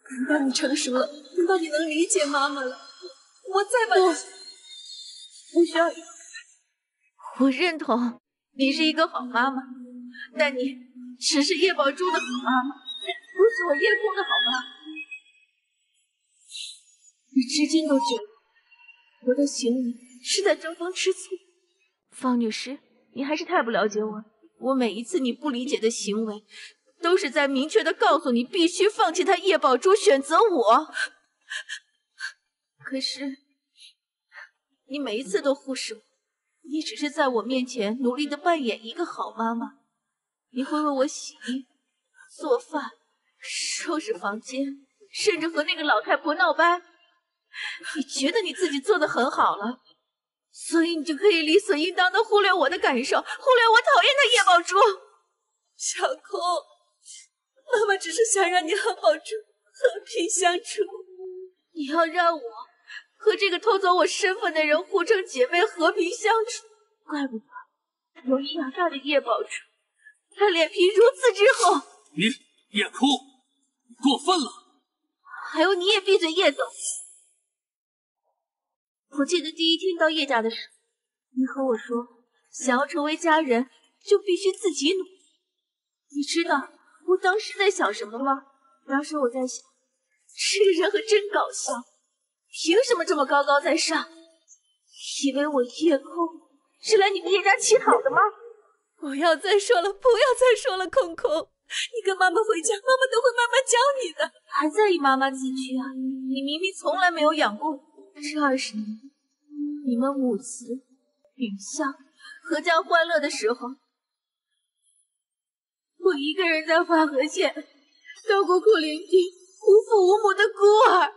等到你成熟了，等到你能理解妈妈了，我再把你。不需要。我认同你是一个好妈妈，但你只是叶宝珠的好妈妈，不是我叶空的好妈妈。你至今都觉得我的行为是在争风吃醋，方女士，你还是太不了解我。我每一次你不理解的行为，都是在明确的告诉你必须放弃他叶宝珠，选择我。可是你每一次都忽视我，你只是在我面前努力的扮演一个好妈妈。你会为我洗衣、做饭、收拾房间，甚至和那个老太婆闹掰。你觉得你自己做得很好了，所以你就可以理所应当的忽略我的感受，忽略我讨厌的叶宝珠。小空，妈妈只是想让你和宝珠和平相处，你要让我和这个偷走我身份的人互称姐妹，和平相处。怪不得我养大的叶宝珠，她脸皮如此之厚。你叶空，过分了！还有你也闭嘴，叶总。我记得第一天到叶家的时候，你和我说，想要成为家人，就必须自己努力。你知道我当时在想什么吗？当时我在想，这个人可真搞笑，凭什么这么高高在上？以为我叶空是来你们叶家乞讨的吗？不要再说了，不要再说了，空空，你跟妈妈回家，妈妈都会慢慢教你的。还在意妈妈几句啊？你明明从来没有养过我。这20年，你们母慈、允孝、阖家欢乐的时候，我一个人在花河县照顾苦伶仃、无父无母的孤儿。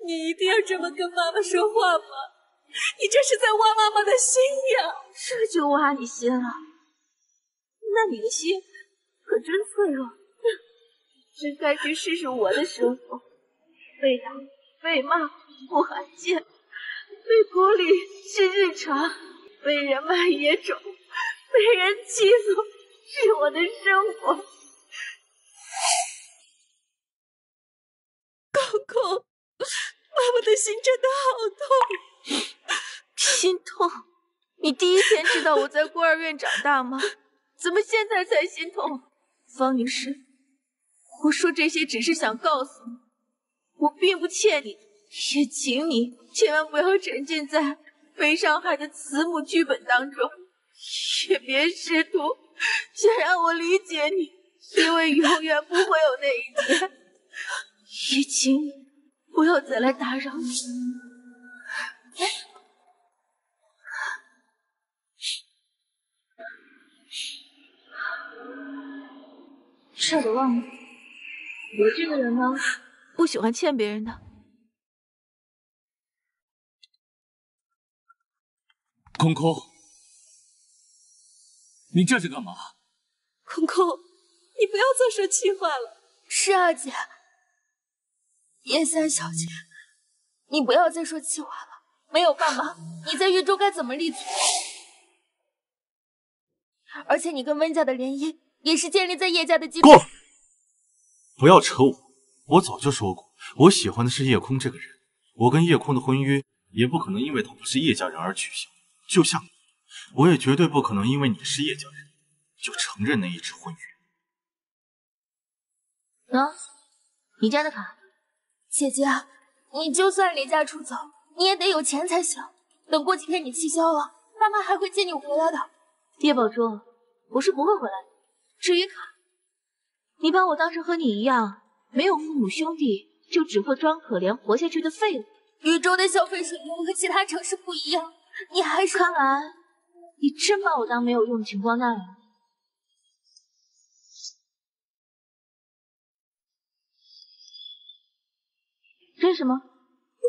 你一定要这么跟妈妈说话吗？你这是在挖妈妈的心呀！这就挖你心了？那你的心可真脆弱。真该去试试我的生活，被打、被骂不罕见，被孤立是日常，被人骂也肿，被人欺负是我的生活。空空，妈妈的心真的好痛，心痛。你第一天知道我在孤儿院长大吗？怎么现在才心痛？方女士，我说这些只是想告诉你，我并不欠你的，也请你千万不要沉浸在被伤害的慈母剧本当中，也别试图想让我理解你，因为永远不会有那一天。也请你不要再来打扰我。差点忘了，我这个人呢，不喜欢欠别人的。空空，你这是干嘛？空空，你不要再说气话了。是啊，姐。叶三小姐，你不要再说气话了。没有爸妈，你在豫州该怎么立足？而且你跟温家的联姻也是建立在叶家的基础。够了！不要扯我！我早就说过，我喜欢的是叶空这个人。我跟叶空的婚约也不可能因为他不是叶家人而取消。就像你，我也绝对不可能因为你是叶家人就承认那一纸婚约。喏，你家的卡。姐姐，你就算离家出走，你也得有钱才行。等过几天你气消了，爸妈还会接你回来的。叶宝珠，我是不会回来的。至于卡，你把我当成和你一样没有父母兄弟就只会装可怜活下去的废物。禹州的消费水平和其他城市不一样，你还是……看来你真把我当没有用的穷光蛋了。这是什么？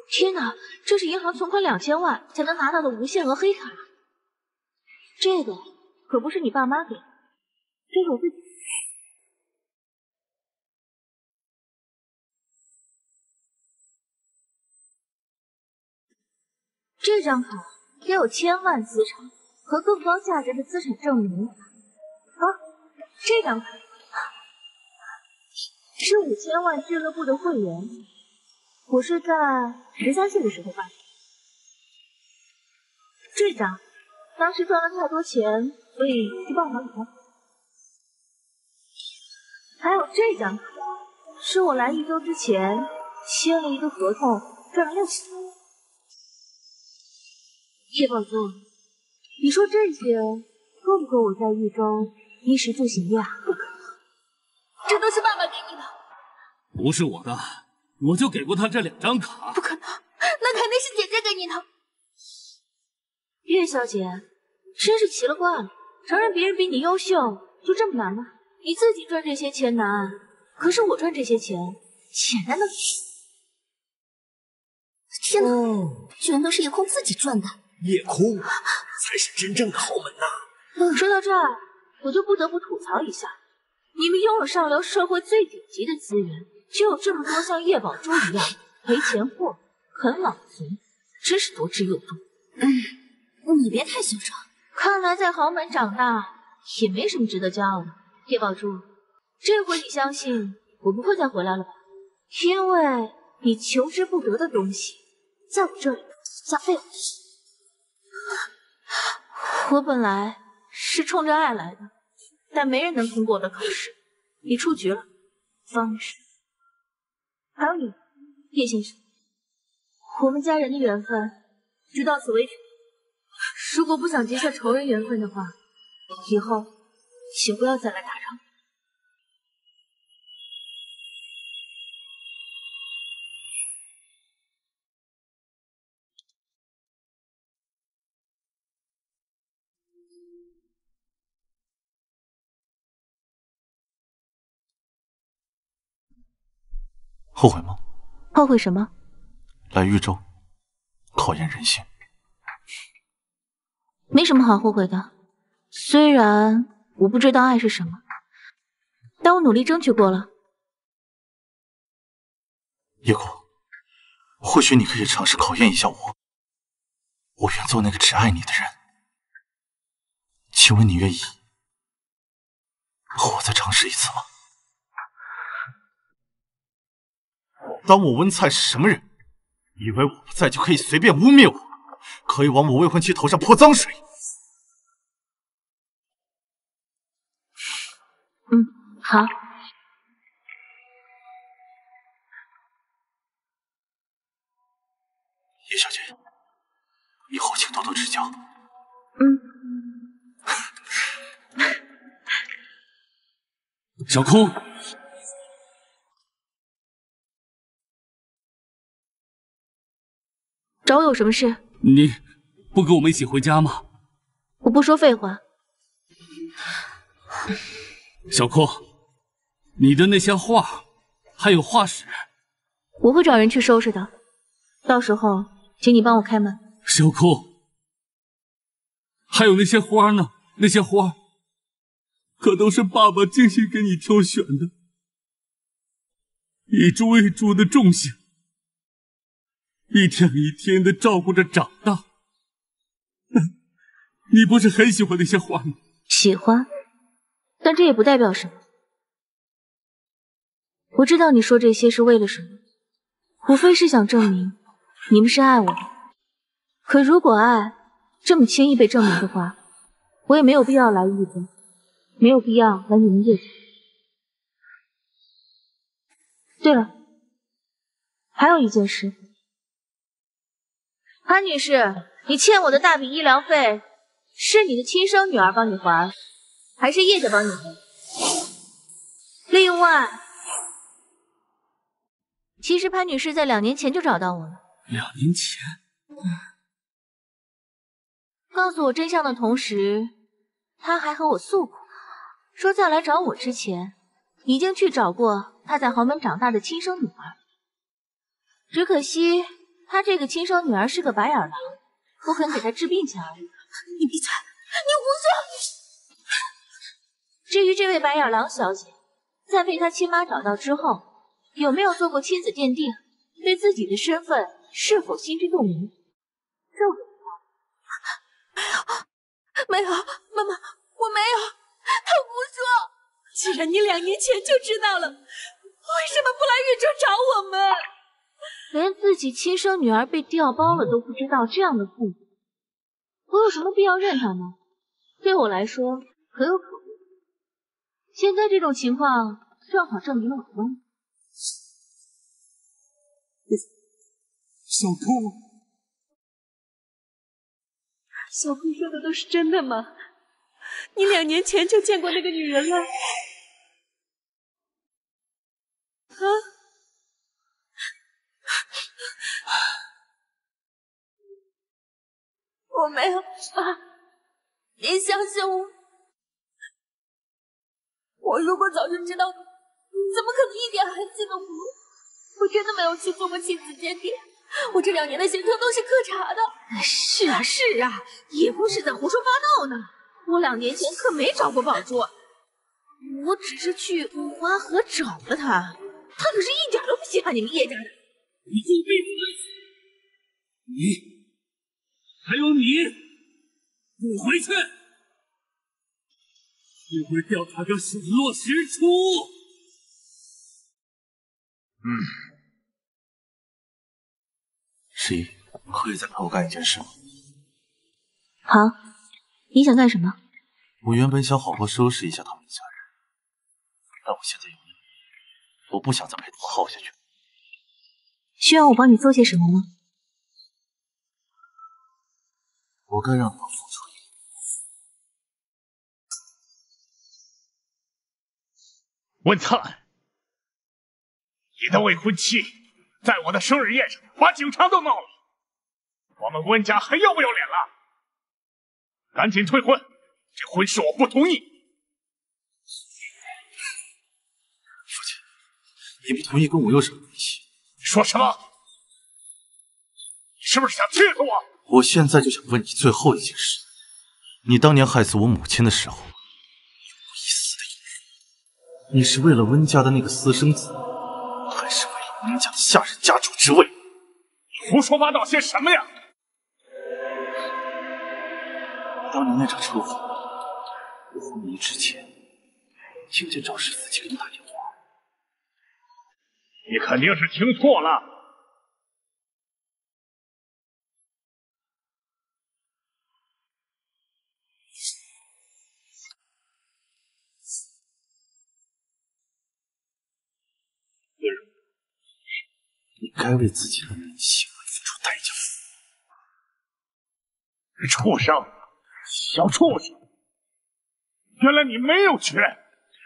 天哪，这是银行存款2000万才能拿到的无限额黑卡。这个可不是你爸妈给的，这是我自己。这张卡给有1000万资产和更高价值的资产证明。啊，这张卡是5000万俱乐部的会员，我是在13岁的时候办的。这张当时赚了太多钱，所以就办还款。还有这张卡，是我来1周之前签了一个合同，赚了60万。叶宝珠，你说这些够不够我在1周衣食住行呀？不可能，这都是爸爸给你的。不是我的，我就给过他这2张卡。不可能，那肯定是姐姐给你的。叶小姐，真是奇了怪了，承认别人比你优秀就这么难吗？你自己赚这些钱难，可是我赚这些钱简单的很。天哪，居然都是夜空自己赚的。夜空才是真正的豪门呐！说到这儿，我就不得不吐槽一下，你们拥有上流社会最顶级的资源，却有这么多像叶宝珠一样赔钱货、啃老族，真是多之又多。你别太嚣张。看来在豪门长大也没什么值得骄傲的。叶宝珠，这回你相信我不会再回来了吧？因为你求之不得的东西，在我这里像废物。我本来是冲着爱来的，但没人能通过我的考试。你出局了，方女士。还有你，叶先生，我们家人的缘分就到此为止。如果不想结下仇人缘分的话，以后请不要再来打扰。后悔吗？后悔什么？来豫州，考验人性。没什么好后悔的。虽然我不知道爱是什么，但我努力争取过了。叶空，或许你可以尝试考验一下我。我愿做那个只爱你的人。请问你愿意和我再尝试一次吗？当我温菜是什么人？以为我不在就可以随便污蔑我，可以往我未婚妻头上泼脏水？好。叶小姐，以后请多多指教。小空，找我有什么事？你不跟我们一起回家吗？我不说废话。小空，你的那些画，还有画室，我会找人去收拾的。到时候，请你帮我开门。小空，还有那些花呢？那些花，可都是爸爸精心给你挑选的，一株一株的种下，一天一天的照顾着长大。你不是很喜欢那些花吗？喜欢，但这也不代表什么。我知道你说这些是为了什么，无非是想证明你们是爱我的。可如果爱这么轻易被证明的话，我也没有必要来豫州，没有必要来你们叶家。对了，还有一件事，潘女士，你欠我的大笔医疗费，是你的亲生女儿帮你还，还是叶家帮你还？另外，其实潘女士在2年前就找到我了。2年前？告诉我真相的同时，她还和我诉苦，说在来找我之前，已经去找过她在豪门长大的亲生女儿。只可惜，她这个亲生女儿是个白眼狼，不肯给她治病钱而已。你闭嘴！你胡说！至于这位白眼狼小姐，在被她亲妈找到之后，有没有做过亲子鉴定，对自己的身份是否心知肚明，这我没有，妈妈，我没有，他胡说。既然你2年前就知道了，为什么不来豫州找我们？连自己亲生女儿被调包了都不知道，这样的父母，我有什么必要认他呢？对我来说可有可无。现在这种情况，正好证明了我的观点。小空。小空说的都是真的吗？你2年前就见过那个女人了？啊？我没有，爸，你相信我。我如果早就知道，怎么可能一点痕迹都不露？我真的没有去做过亲子鉴定。我这2年的行程都是可查的。是啊是啊，也不是在胡说八道呢。我2年前可没找过宝珠，我只是去五花河找了他，他可是一点都不稀罕你们叶家的。你作弊不能！你，还有你，不回去！一会儿调查个水落石出。十一，可以再陪我干一件事吗？好，你想干什么？我原本想好好收拾一下他们一家人，但我现在有你，我不想再陪他们耗下去。需要我帮你做些什么吗？我该让他们付出一点。温灿，你的未婚妻在我的生日宴上把警察都闹了，我们温家还要不要脸了？赶紧退婚，这婚事我不同意。父亲，你不同意跟我有什么关系？说什么？你是不是想气死我？我现在就想问你最后一件事：你当年害死我母亲的时候，有过一丝的犹豫。你是为了温家的那个私生子，还是为了温家的下任家主之位？你胡说八道些什么呀？当年那场车祸，我昏迷之前，听见赵氏自己给你打电话。你肯定是听错了。你该为自己的行为付出代价。畜生，小畜生！原来你没有权，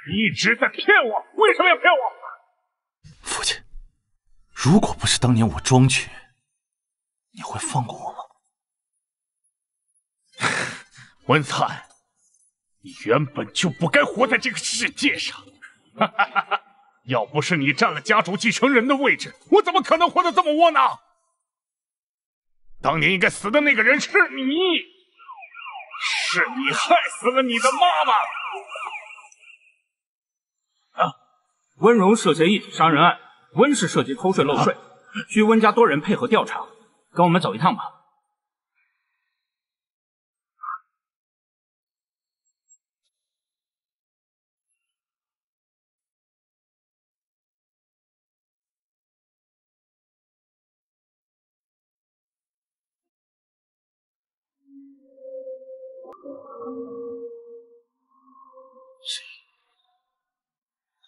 你一直在骗我，为什么要骗我？父亲，如果不是当年我装瘸，你会放过我吗？温灿，你原本就不该活在这个世界上。哈哈哈哈！要不是你占了家主继承人的位置，我怎么可能活得这么窝囊？当年应该死的那个人是你，是你害死了你的妈妈。温柔涉嫌一起杀人案，温氏涉及偷税漏税，需温家多人配合调查，跟我们走一趟吧。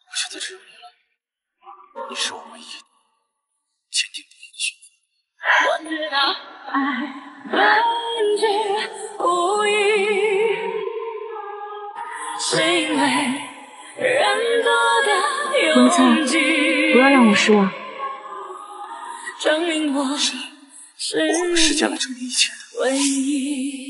我现在只有你了，你是我唯一的、坚定的英雄。我知道爱本质无意，是因为人多的温灿，不要让我失望。证明我是我们时间来证明一切的。唯一。